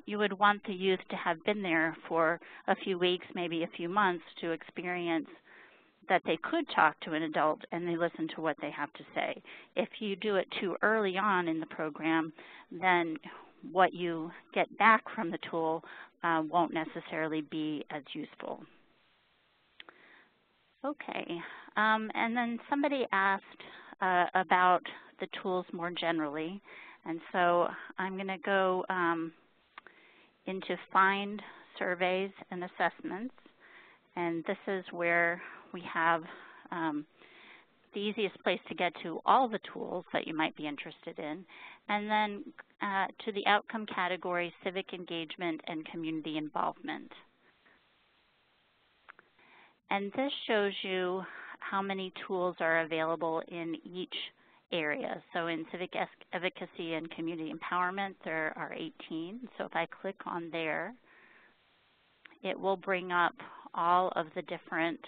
You would want the youth to have been there for a few weeks, maybe a few months, to experience that they could talk to an adult and they listen to what they have to say. If you do it too early on in the program, then what you get back from the tool won't necessarily be as useful. Okay, and then somebody asked about the tools more generally, and so I'm going to go into Find Surveys and Assessments, and this is where we have the easiest place to get to all the tools that you might be interested in, and then to the outcome category, Civic Engagement and Community Involvement. And this shows you how many tools are available in each area. So in Civic Advocacy and Community Empowerment, there are 18. So if I click on there, it will bring up all of the different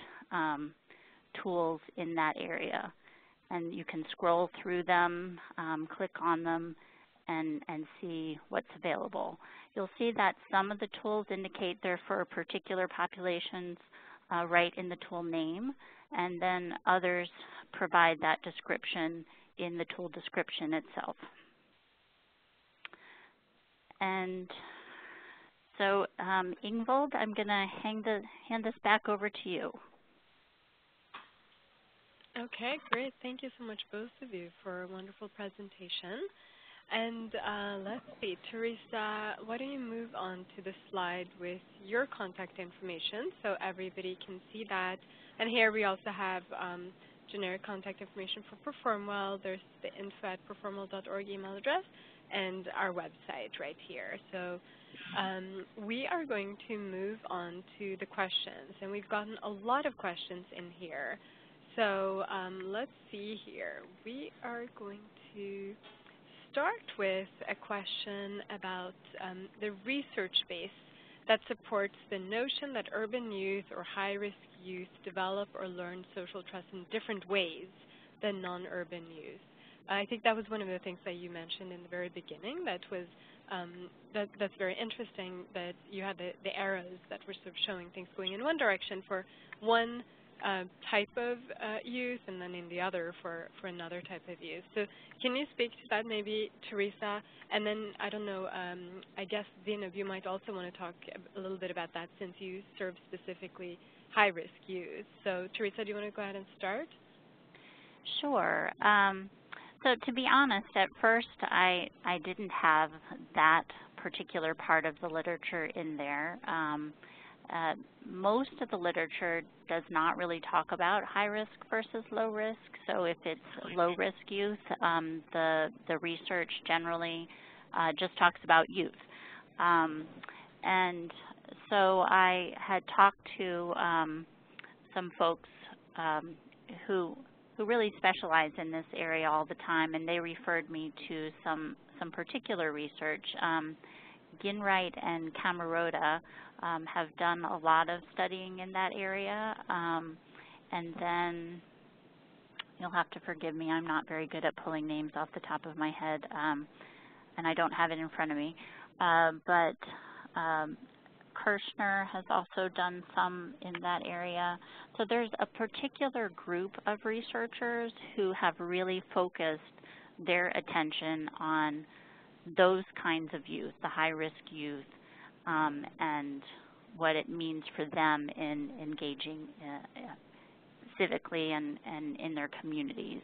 tools in that area. And you can scroll through them, click on them, and see what's available. You'll see that some of the tools indicate they're for particular populations right in the tool name, and then others provide that description in the tool description itself. And so, Ingvild, I'm going to hand this back over to you. Okay, great. Thank you so much, both of you, for a wonderful presentation. And let's see, Teresa, why don't you move on to the slide with your contact information so everybody can see that. And here we also have generic contact information for PerformWell. There's the info@performwell.org email address and our website right here. So we are going to move on to the questions. And we've gotten a lot of questions in here. So let's see here. We are going to start with a question about the research base that supports the notion that urban youth or high-risk youth develop or learn social trust in different ways than non-urban youth. I think that was one of the things that you mentioned in the very beginning. That was that's very interesting, that you had the arrows that were sort of showing things going in one direction for one type of youth, and then in the other for another type of youth. So can you speak to that, maybe, Teresa? And then, I don't know, I guess, Zainab, you might also want to talk a little bit about that, since you serve specifically high-risk youth. So, Teresa, do you want to go ahead and start? Sure. So to be honest, at first I didn't have that particular part of the literature in there. Most of the literature does not really talk about high risk versus low risk. So if it's low risk youth, the research generally just talks about youth. And so I had talked to some folks who really specialize in this area all the time, and they referred me to some particular research. Ginwright and Camerota have done a lot of studying in that area, and then you'll have to forgive me, I'm not very good at pulling names off the top of my head, and I don't have it in front of me, but Kirshner has also done some in that area. So there's a particular group of researchers who have really focused their attention on those kinds of youth, the high-risk youth, and what it means for them in engaging civically and in their communities.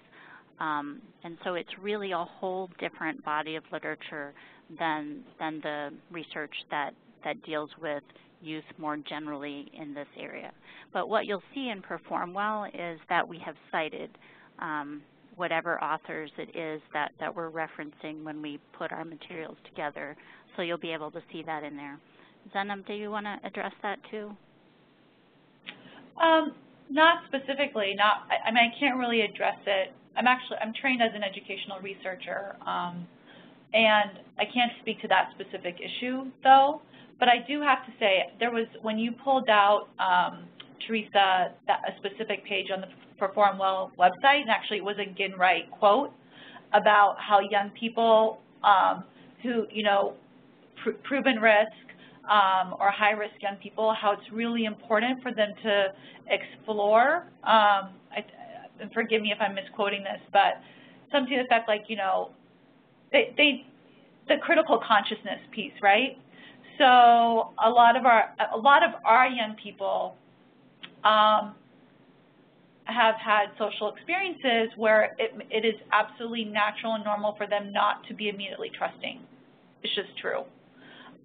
And so it's really a whole different body of literature than the research that deals with youth more generally in this area. But what you'll see in PerformWell is that we have cited whatever authors it is that we're referencing when we put our materials together. So you'll be able to see that in there. Zenab, do you want to address that too? Not specifically. I mean, I can't really address it. I'm trained as an educational researcher, and I can't speak to that specific issue though. But I do have to say, when you pulled out, Teresa, a specific page on the Perform Well website, and actually it was a Ginwright quote about how young people who, proven risk or high-risk young people, how it's really important for them to explore, and forgive me if I'm misquoting this, but something to the effect like, the critical consciousness piece, right? So a lot of our young people have had social experiences where it is absolutely natural and normal for them not to be immediately trusting. It's just true.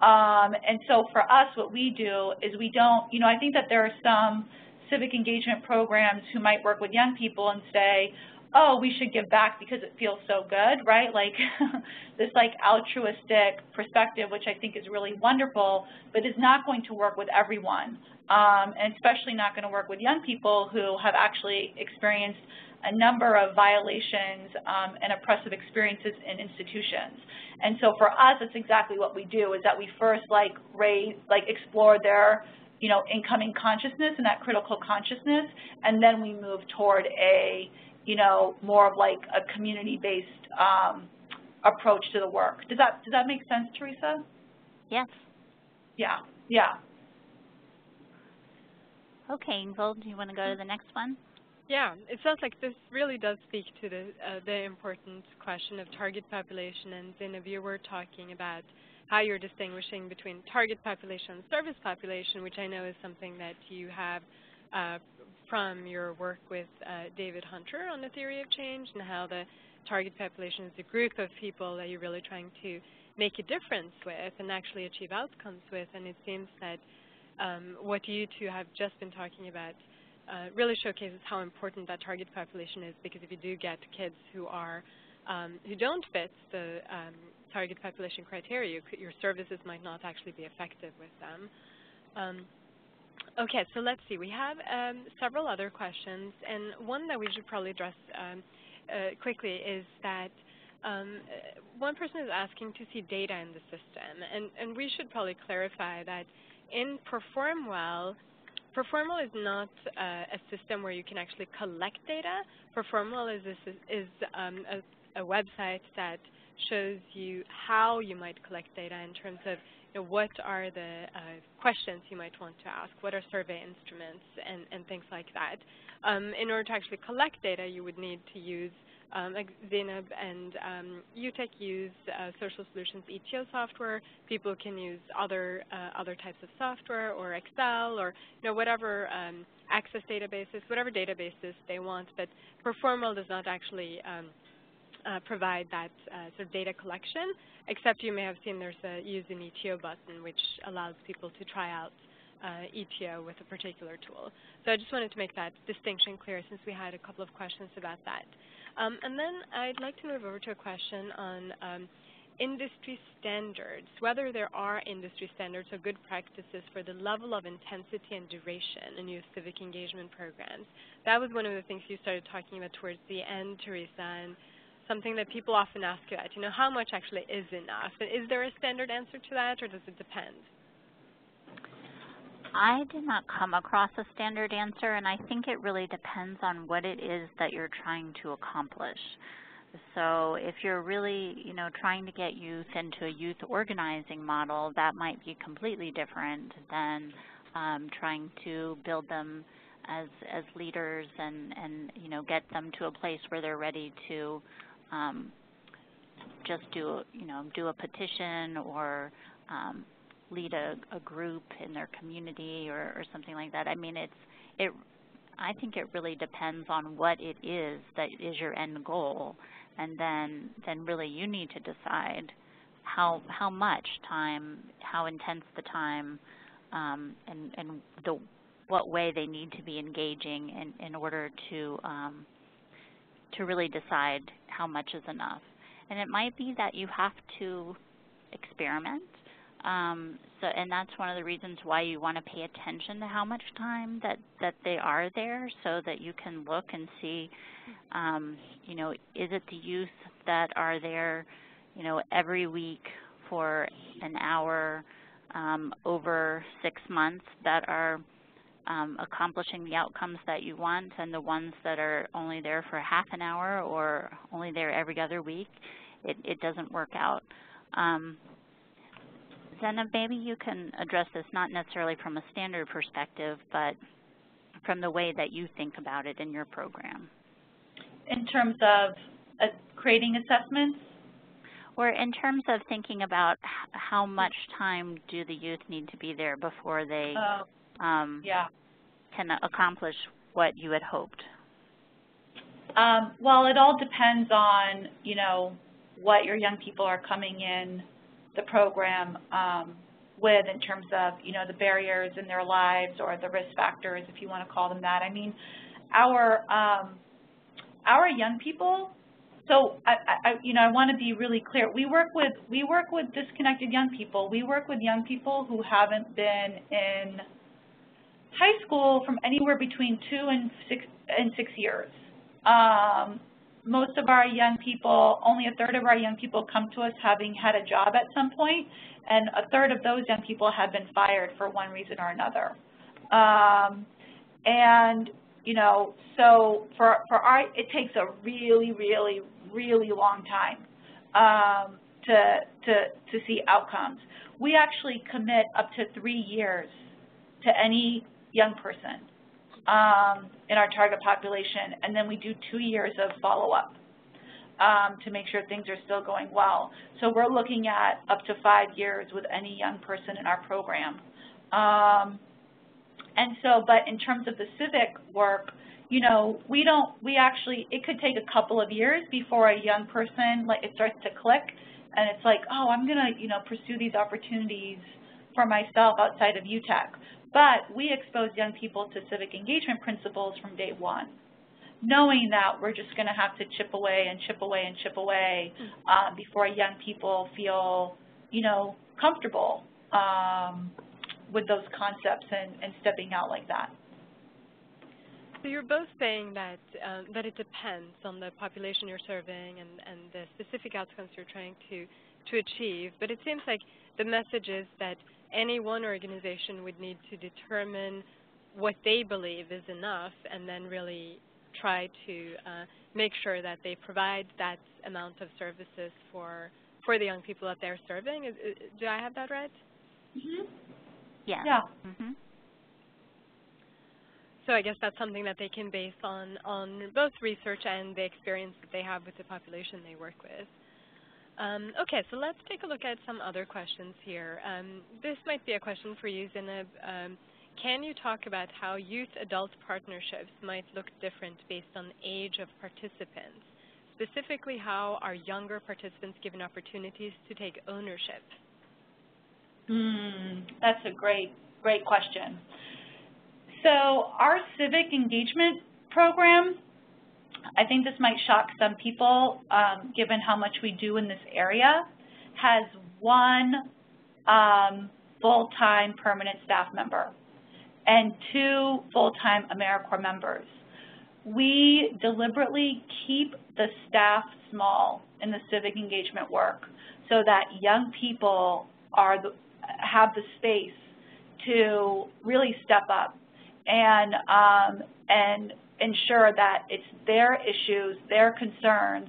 And so for us, what we do is we don't, I think that there are some civic engagement programs who might work with young people and say, oh, we should give back because it feels so good, right? Like this altruistic perspective, which I think is really wonderful, but is not going to work with everyone, and especially not going to work with young people who have actually experienced a number of violations and oppressive experiences in institutions. And so for us, that's exactly what we do, is that we first explore their incoming consciousness and that critical consciousness, and then we move toward a more of like a community-based approach to the work. Does that make sense, Teresa? Yes. Yeah. Okay, Ingvild, do you want to go to the next one? Yeah, it sounds like this really does speak to the important question of target population. And Zenab, you were talking about how you're distinguishing between target population and service population, which I know is something that you have from your work with David Hunter on the theory of change, and how the target population is a group of people that you're really trying to make a difference with and actually achieve outcomes with. And it seems that what you two have just been talking about really showcases how important that target population is, because if you do get kids who don't fit the target population criteria, your services might not actually be effective with them. Okay, so let's see. We have several other questions, and one that we should probably address quickly is that one person is asking to see data in the system, and we should probably clarify that in Perform Well is not a system where you can actually collect data. Perform Well is a website that shows you how you might collect data in terms of what are the questions you might want to ask, what are survey instruments, and things like that. In order to actually collect data, you would need to use, like Zenab and UTech use Social Solutions ETO software. People can use other types of software, or Excel, or whatever Access databases, whatever databases they want. But Perform Well does not actually provide that sort of data collection, except you may have seen there's a use an ETO button, which allows people to try out ETO with a particular tool. So I just wanted to make that distinction clear, since we had a couple of questions about that. And then I'd like to move over to a question on industry standards, whether there are industry standards or good practices for the level of intensity and duration in youth civic engagement programs. That was one of the things you started talking about towards the end, Teresa, and something that people often ask about, how much actually is enough? Is there a standard answer to that, or does it depend? I did not come across a standard answer, and I think it really depends on what it is that you're trying to accomplish. So if you're really, trying to get youth into a youth organizing model, that might be completely different than trying to build them as leaders and get them to a place where they're ready to just do a petition or lead a group in their community or something like that. I mean, I think it really depends on what it is that is your end goal, and then really you need to decide how much time, how intense the time, and what way they need to be engaging in order to really decide how much is enough. And it might be that you have to experiment. And that's one of the reasons why you want to pay attention to how much time that they are there, so that you can look and see, is it the youth that are there, every week for an hour over 6 months that are accomplishing the outcomes that you want, and the ones that are only there for half an hour or only there every other week, it doesn't work out. Zena, maybe you can address this not necessarily from a standard perspective, but from the way that you think about it in your program. In terms of creating assessments? Or in terms of thinking about how much time do the youth need to be there before they can accomplish what you had hoped? Well, it all depends on, what your young people are coming in the program with, in terms of, the barriers in their lives or the risk factors, if you want to call them that. I mean, our young people, so I want to be really clear. We work with disconnected young people. We work with young people who haven't been in high school from anywhere between 2 and 6 years. Most of our young people, only a third of our young people come to us having had a job at some point, and a third of those young people have been fired for one reason or another. So it takes a really, really, really long time to see outcomes. We actually commit up to 3 years to any young person in our target population, and then we do 2 years of follow-up to make sure things are still going well. So we're looking at up to 5 years with any young person in our program. But in terms of the civic work, it could take a couple of years before a young person, it starts to click, and it's like, oh, I'm going to, pursue these opportunities for myself outside of UTEC. But we expose young people to civic engagement principles from day one, knowing that we're just going to have to chip away and chip away and chip away before young people feel, comfortable with those concepts and stepping out like that. So you're both saying that that it depends on the population you're serving and the specific outcomes you're trying to achieve, but it seems like the message is that any one organization would need to determine what they believe is enough and then really try to make sure that they provide that amount of services for the young people that they're serving. Do I have that right? Mm-hmm. Yeah. Mm-hmm. So I guess that's something that they can base on both research and the experience that they have with the population they work with. Okay, so let's take a look at some other questions here. This might be a question for you, Zinab. Can you talk about how youth-adult partnerships might look different based on age of participants? Specifically, how are younger participants given opportunities to take ownership? That's a great question. So our civic engagement program, I think this might shock some people, given how much we do in this area, has one full-time permanent staff member and 2 full-time AmeriCorps members. We deliberately keep the staff small in the civic engagement work so that young people have the space to really step up and ensure that it's their issues, their concerns,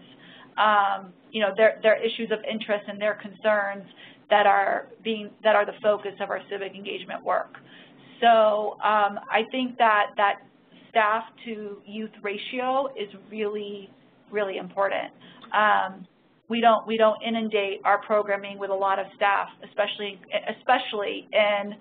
their issues of interest and their concerns that are the focus of our civic engagement work. So I think that staff to youth ratio is really, really important. We don't inundate our programming with a lot of staff, especially in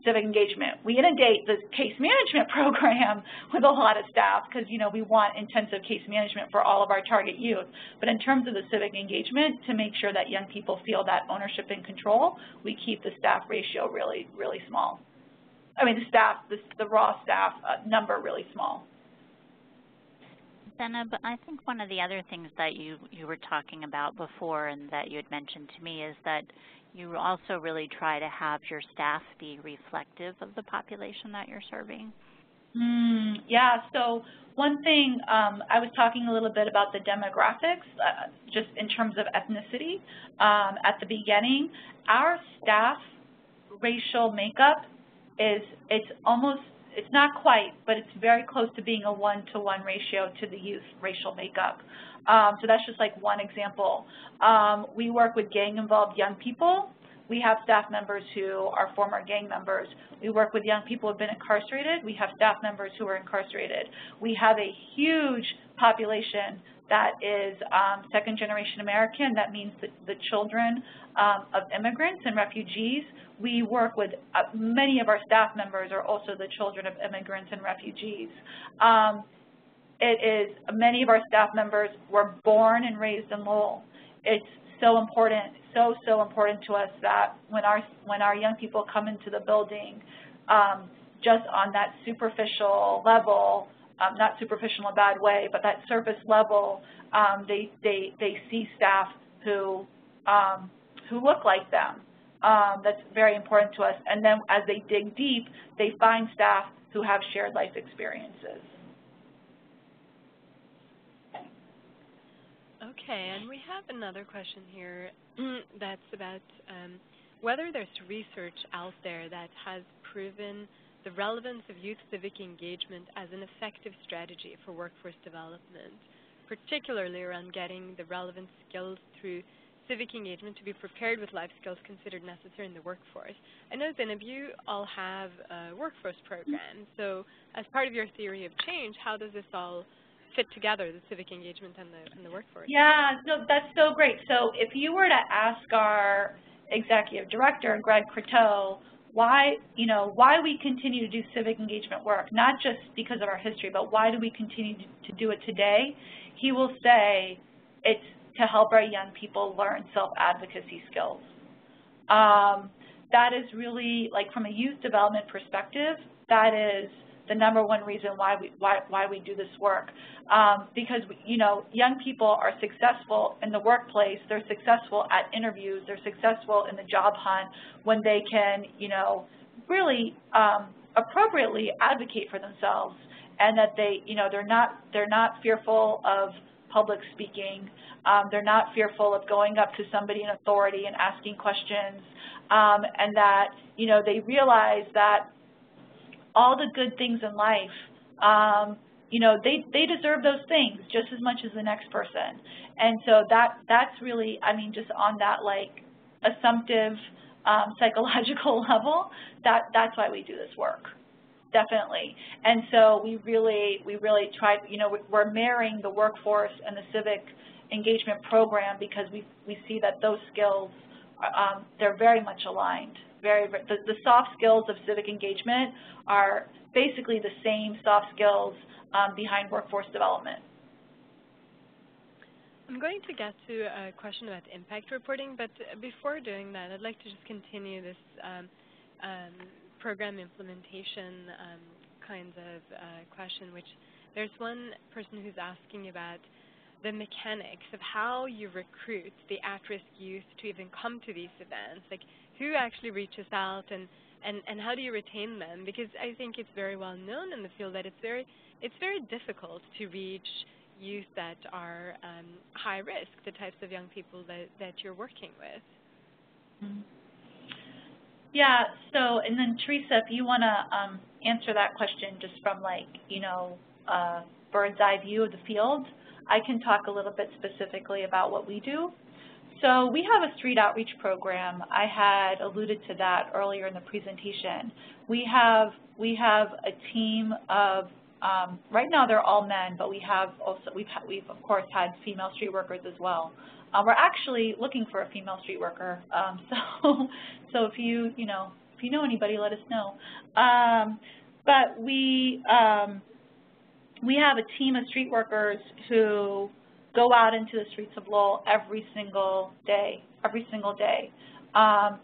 civic engagement. We inundate the case management program with a lot of staff because, we want intensive case management for all of our target youth. But in terms of the civic engagement, to make sure that young people feel that ownership and control, we keep the staff ratio really, really small. I mean, the raw staff number really small. Zenab, I think one of the other things that you were talking about before and that you had mentioned to me is that you also really try to have your staff be reflective of the population that you're serving? Yeah, so one thing, I was talking a little bit about the demographics, just in terms of ethnicity at the beginning. Our staff racial makeup it's not quite, but it's very close to being a 1-to-1 ratio to the youth racial makeup. So that's just like one example. We work with gang-involved young people. We have staff members who are former gang members. We work with young people who have been incarcerated. We have staff members who are incarcerated. We have a huge population that is second-generation American. That means the children of immigrants and refugees. We work with many of our staff members are also the children of immigrants and refugees. Many of our staff members were born and raised in Lowell. It's so important, so important to us that when our young people come into the building, just on that superficial level, not superficial in a bad way, but that surface level, they see staff who look like them. That's very important to us. And then as they dig deep, they find staff who have shared life experiences. Okay, and we have another question here that's about whether there's research out there that has proven the relevance of youth civic engagement as an effective strategy for workforce development, particularly around getting the relevant skills through civic engagement to be prepared with life skills considered necessary in the workforce. I know, Zainab, you all have a workforce program, so as part of your theory of change, how does this all fit together, the civic engagement and the workforce? Yeah, no, that's so great. So if you were to ask our executive director, Greg Croteau, why we continue to do civic engagement work, not just because of our history, but why do we continue to do it today, he will say it's to help our young people learn self-advocacy skills. That is really, like, from a youth development perspective, that is the #1 reason why we do this work, because young people are successful in the workplace. They're successful at interviews. They're successful in the job hunt when they can really appropriately advocate for themselves, and that they're not fearful of public speaking. They're not fearful of going up to somebody in authority and asking questions, and that they realize that all the good things in life, they deserve those things just as much as the next person. And so that's really, I mean, just on that, like, assumptive psychological level, that's why we do this work, definitely. And so we really try, we're marrying the workforce and the civic engagement program because we see that those skills, they're very much aligned. The soft skills of civic engagement are basically the same soft skills behind workforce development. I'm going to get to a question about impact reporting, but before doing that, I'd like to just continue this program implementation kinds of question, which there's one person who's asking about the mechanics of how you recruit the at-risk youth to even come to these events. Like, who actually reaches out and how do you retain them? Because I think it's very well known in the field that it's very difficult to reach youth that are high risk, the types of young people that you're working with. Mm-hmm. Yeah, so, and then Teresa, if you want to answer that question just from, like, bird's eye view of the field, I can talk a little bit specifically about what we do. So we have a street outreach program. I had alluded to that earlier in the presentation. We have a team of right now they're all men, but we've of course had female street workers as well. We're actually looking for a female street worker. So if you know anybody, let us know. But we have a team of street workers who go out into the streets of Lowell every single day,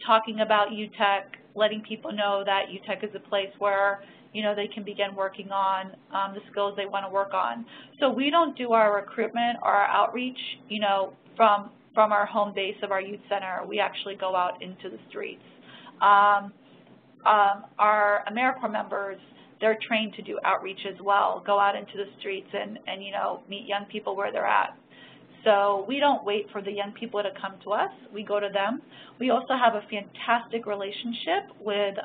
talking about UTEC, letting people know that UTEC is a place where they can begin working on the skills they want to work on. So we don't do our recruitment or our outreach, from from our home base of our youth center, we actually go out into the streets. Our AmeriCorps members, they're trained to do outreach as well, go out into the streets and meet young people where they're at. So we don't wait for the young people to come to us. We go to them. We also have a fantastic relationship with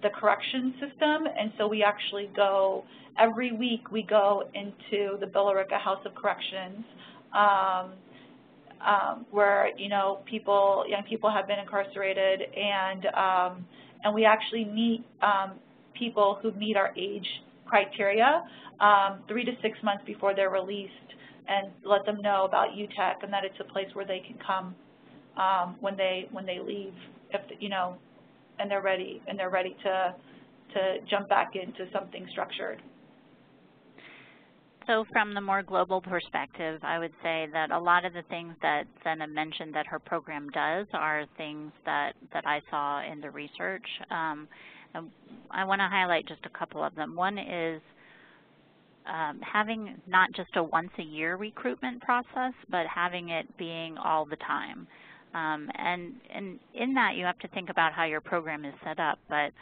the correction system, and so we actually go, every week we go into the Billerica House of Corrections, where young people have been incarcerated, and we actually meet people who meet our age criteria 3 to 6 months before they're released, and let them know about UTEC and that it's a place where they can come when they leave, and they're ready to jump back into something structured. So from the more global perspective, I would say that a lot of the things that Zena mentioned that her program does are things that I saw in the research. And I want to highlight just a couple of them. One is having not just a once-a-year recruitment process, but having it being all the time. And in that, you have to think about how your program is set up. But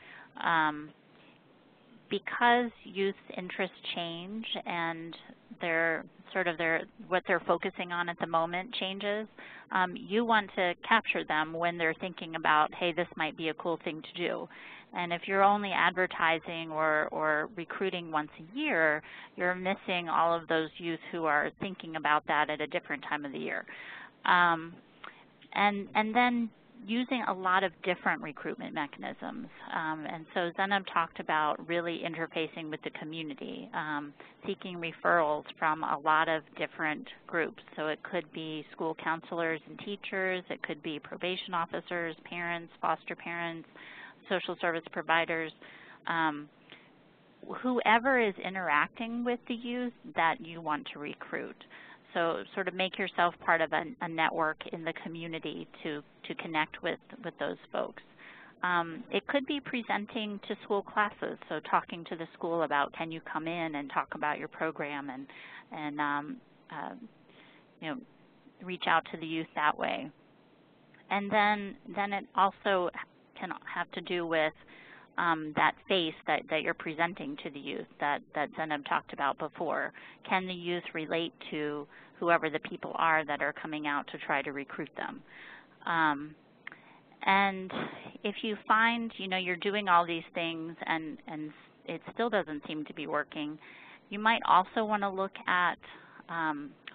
because youth interests change and what they're focusing on at the moment changes, you want to capture them when they're thinking about, hey, this might be a cool thing to do. And if you're only advertising or recruiting once a year, you're missing all of those youth who are thinking about that at a different time of the year. And then using a lot of different recruitment mechanisms. And so Zenab talked about really interfacing with the community, seeking referrals from a lot of different groups. So it could be school counselors and teachers, it could be probation officers, parents, foster parents, social service providers, whoever is interacting with the youth that you want to recruit. So sort of make yourself part of a network in the community to connect with those folks. It could be presenting to school classes, so talking to the school about, can you come in and talk about your program and reach out to the youth that way. And then it also can have to do with that face that you're presenting to the youth that Zenab talked about before. Can the youth relate to whoever the people are that are coming out to try to recruit them? And if you find, you're doing all these things and it still doesn't seem to be working, you might also want to look at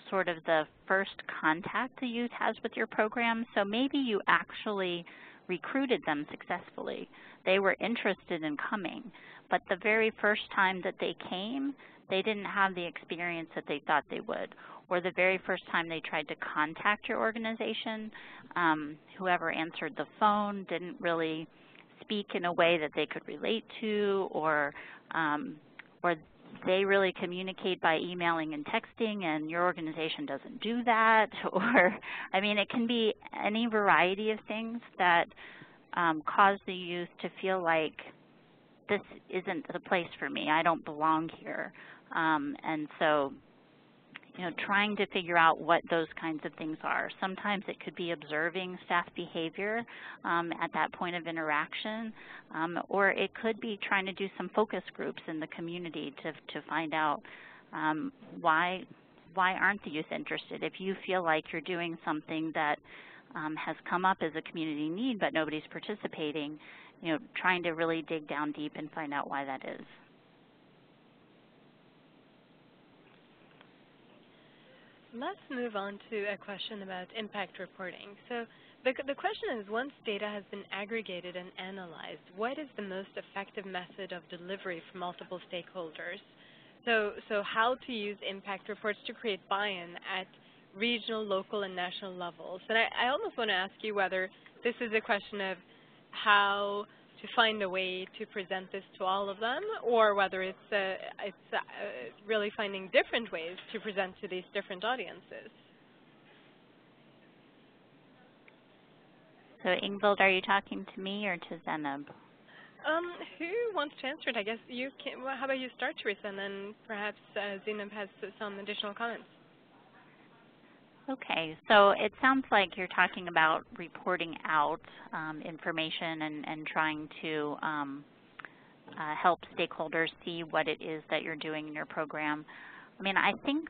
sort of the first contact the youth has with your program. So maybe you actually recruited them successfully. They were interested in coming, but the very first time that they came, they didn't have the experience that they thought they would. Or the very first time they tried to contact your organization, whoever answered the phone didn't really speak in a way that they could relate to, or they really communicate by emailing and texting and your organization doesn't do that. Or, I mean, it can be any variety of things that cause the youth to feel like this isn't the place for me, I don't belong here. And so, trying to figure out what those kinds of things are. Sometimes it could be observing staff behavior at that point of interaction, or it could be trying to do some focus groups in the community to find out why aren't the youth interested. If you feel like you're doing something that has come up as a community need but nobody's participating, trying to really dig down deep and find out why that is. Let's move on to a question about impact reporting. So the question is, once data has been aggregated and analyzed, what is the most effective method of delivery for multiple stakeholders? So how to use impact reports to create buy-in at regional, local, and national levels. And I almost want to ask you whether this is a question of how to find a way to present this to all of them, or whether it's really finding different ways to present to these different audiences. So Ingvild, are you talking to me or to Zenab? Who wants to answer it? I guess you can. Well, how about you start, Teresa, and then perhaps Zenab has some additional comments. Okay, so it sounds like you're talking about reporting out information and trying to help stakeholders see what it is that you're doing in your program. I mean, I think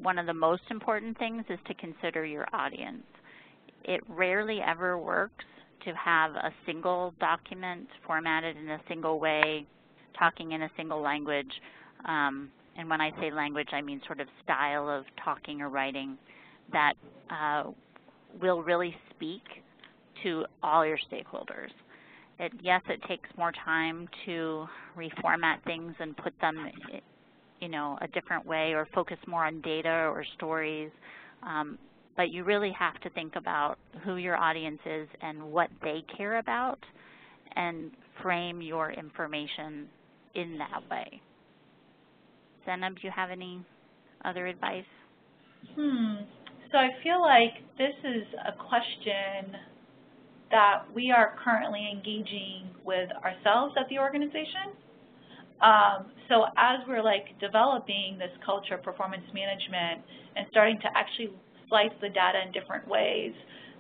one of the most important things is to consider your audience. It rarely ever works to have a single document formatted in a single way, talking in a single language. And when I say language, I mean sort of style of talking or writing that will really speak to all your stakeholders. Yes, it takes more time to reformat things and put them, a different way or focus more on data or stories. But you really have to think about who your audience is and what they care about and frame your information in that way. Zainab, do you have any other advice? So I feel like this is a question that we are currently engaging with ourselves at the organization. So as we're developing this culture of performance management and starting to actually slice the data in different ways,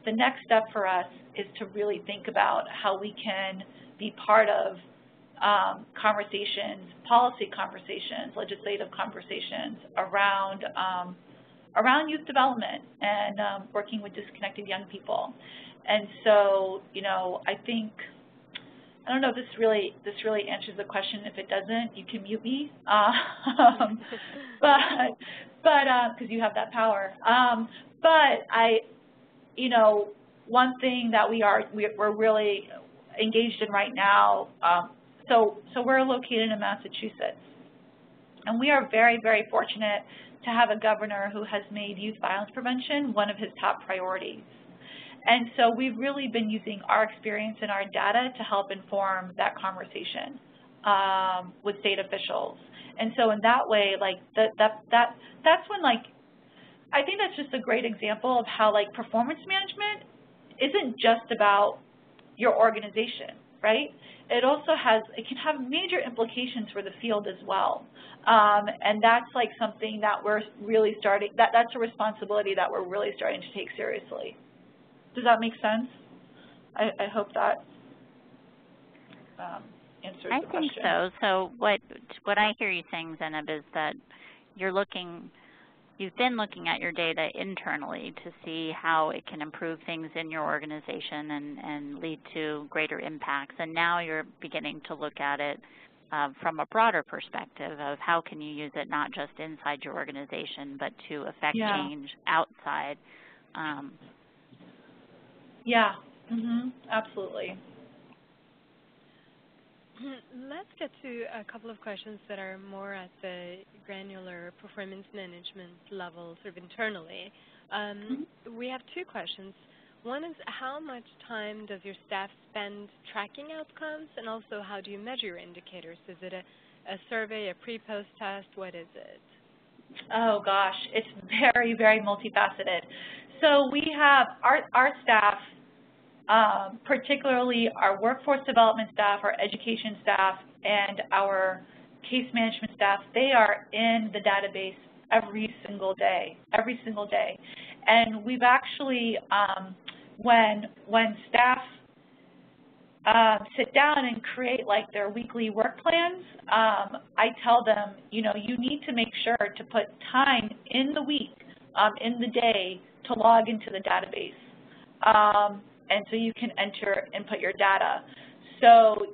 the next step for us is to really think about how we can be part of conversations, policy conversations, legislative conversations around youth development and working with disconnected young people. And so, I think, I don't know if this really answers the question. If it doesn't, you can mute me, but because you have that power. But one thing that we're really engaged in right now. So we're located in Massachusetts, and we are very, very fortunate to have a governor who has made youth violence prevention one of his top priorities. And so we've really been using our experience and our data to help inform that conversation with state officials. And so in that way, that's when I think that's just a great example of how performance management isn't just about your organization, right? It can have major implications for the field as well. And that's something that we're really starting, that's a responsibility that we're really starting to take seriously. Does that make sense? I hope that answers the question. I think so. So what I hear you saying, Zainab, is that you've been looking at your data internally to see how it can improve things in your organization and lead to greater impacts. And now you're beginning to look at it from a broader perspective of how can you use it not just inside your organization, but to affect change outside. Absolutely. Let's get to a couple of questions that are more at the granular performance management level, sort of internally. We have two questions. One is, how much time does your staff spend tracking outcomes, and also how do you measure your indicators? Is it a survey, a pre-post test? What is it? Oh gosh, it's very, very multifaceted. So we have our staff, particularly our workforce development staff, our education staff, and our case management staff, they are in the database every single day. And we've actually, when staff sit down and create their weekly work plans, I tell them, you need to make sure to put time in the week, in the day, to log into the database. And so you can input your data. So,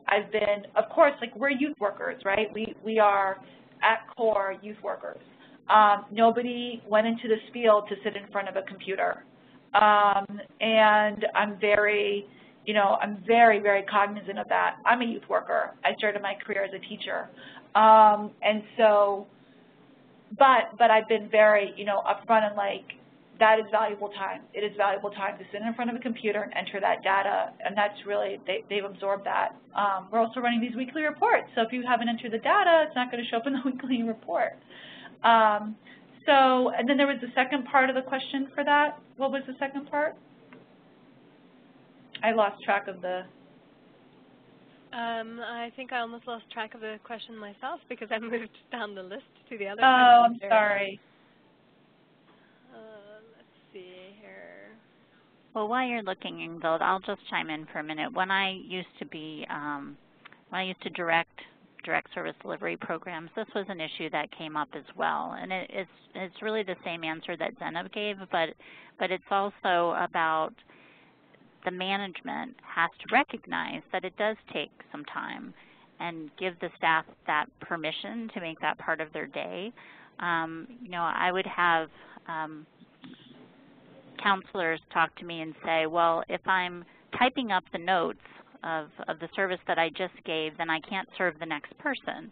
I've been, of course, we're youth workers, right? We are, at core, youth workers. Nobody went into this field to sit in front of a computer. And I'm very, very, very cognizant of that. I'm a youth worker. I started my career as a teacher. And so, but I've been very, upfront and that is valuable time. It is valuable time to sit in front of a computer and enter that data, and that's really, they've absorbed that. We're also running these weekly reports, so if you haven't entered the data, it's not going to show up in the weekly report. And then there was the second part of the question for that. What was the second part? I lost track of the... I think I almost lost track of the question myself because I moved down the list to the other Oh, question. I'm sorry. see here. Well, while you're looking, Ingvild, I'll just chime in for a minute. When I used to direct service delivery programs, this was an issue that came up as well. And it's really the same answer that Zenab gave, but it's also about the management has to recognize that it does take some time and give the staff that permission to make that part of their day. You know, I would have counselors talk to me and say, well, if I'm typing up the notes of the service that I just gave, then I can't serve the next person.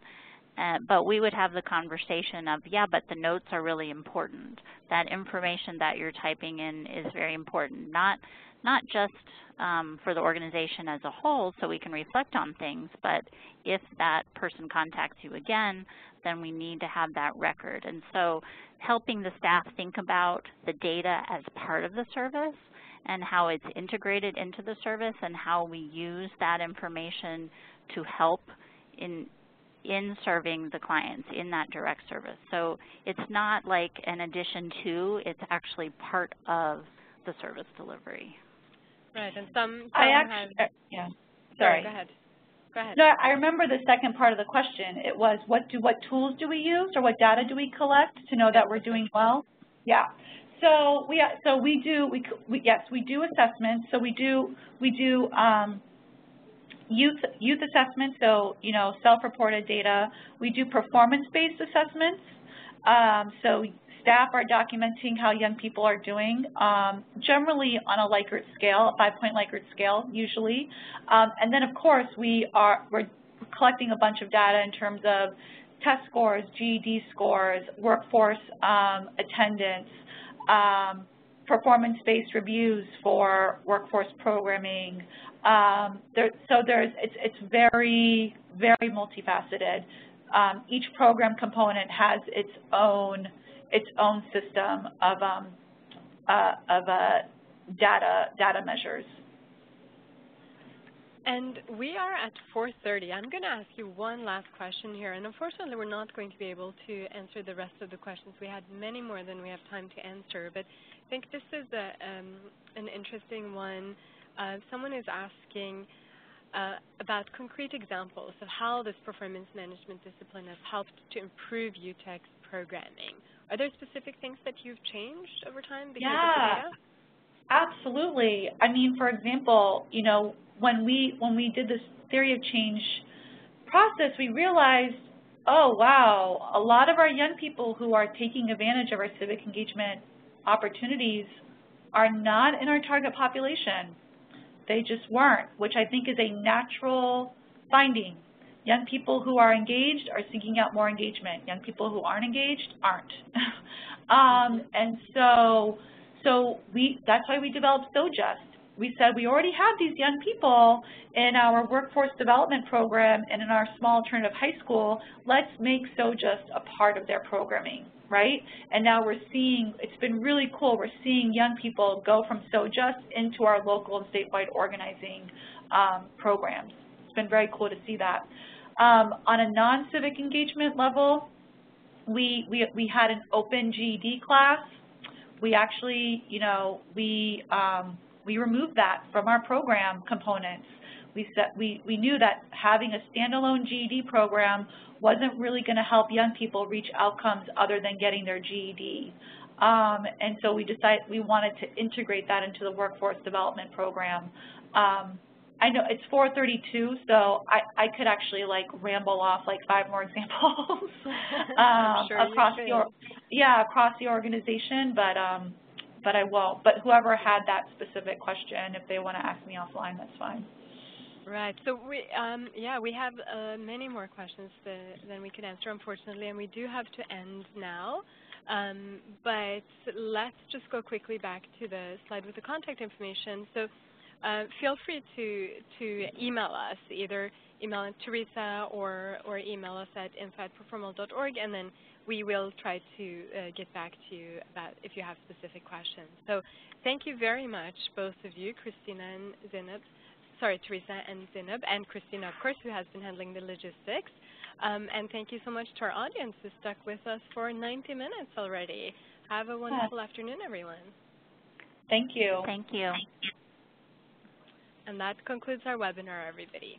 But we would have the conversation of, yeah, but the notes are really important. That information that you're typing in is very important, not just for the organization as a whole so we can reflect on things, but if that person contacts you again, then we need to have that record. And so helping the staff think about the data as part of the service and how it's integrated into the service and how we use that information to help in serving the clients in that direct service. So it's not like an addition to, it's actually part of the service delivery. Right, and some yeah. Sorry, go ahead. Go ahead. No, I remember the second part of the question. It was, what tools do we use, or what data do we collect to know that we're doing well? Yeah. So we do assessments. So we do youth assessments. So self-reported data. We do performance-based assessments. So staff are documenting how young people are doing, generally on a Likert scale, a 5-point Likert scale usually. And then of course we're collecting a bunch of data in terms of test scores, GED scores, workforce attendance, performance-based reviews for workforce programming. It's very, very multifaceted. Each program component has its own system of data measures. And we are at 4:30. I'm going to ask you one last question here, and unfortunately we're not going to be able to answer the rest of the questions. We had many more than we have time to answer, but I think this is an interesting one. Someone is asking about concrete examples of how this performance management discipline has helped to improve UTEC's programming. Are there specific things that you've changed over time because of the data? Absolutely. I mean, for example, when we did this theory of change process, we realized, oh wow, a lot of our young people who are taking advantage of our civic engagement opportunities are not in our target population. They just weren't, which I think is a natural finding. Young people who are engaged are seeking out more engagement. Young people who aren't engaged aren't. And so that's why we developed SoJust. We said we already have these young people in our workforce development program and in our small alternative high school. Let's make SoJust a part of their programming, right? And now we're seeing, it's been really cool, we're seeing young people go from SoJust into our local and statewide organizing programs. It's been very cool to see that. On a non-civic engagement level, we had an open GED class. We actually, we removed that from our program components. We knew that having a standalone GED program wasn't really going to help young people reach outcomes other than getting their GED. And so we decided we wanted to integrate that into the workforce development program. I know it's 4:32, so I could actually ramble off 5 more examples sure across the organization, but I won't. But whoever had that specific question, if they want to ask me offline, that's fine. Right. So we have many more questions than we could answer, unfortunately, and we do have to end now. But let's just go quickly back to the slide with the contact information. So feel free to email us, either email Teresa or email us at info@performal.org, and then we will try to get back to you about if you have specific questions. So thank you very much, both of you, Teresa and Zenab, and Christina, of course, who has been handling the logistics. And thank you so much to our audience who stuck with us for 90 minutes already. Have a wonderful afternoon, everyone. Thank you. Thank you. And that concludes our webinar, everybody.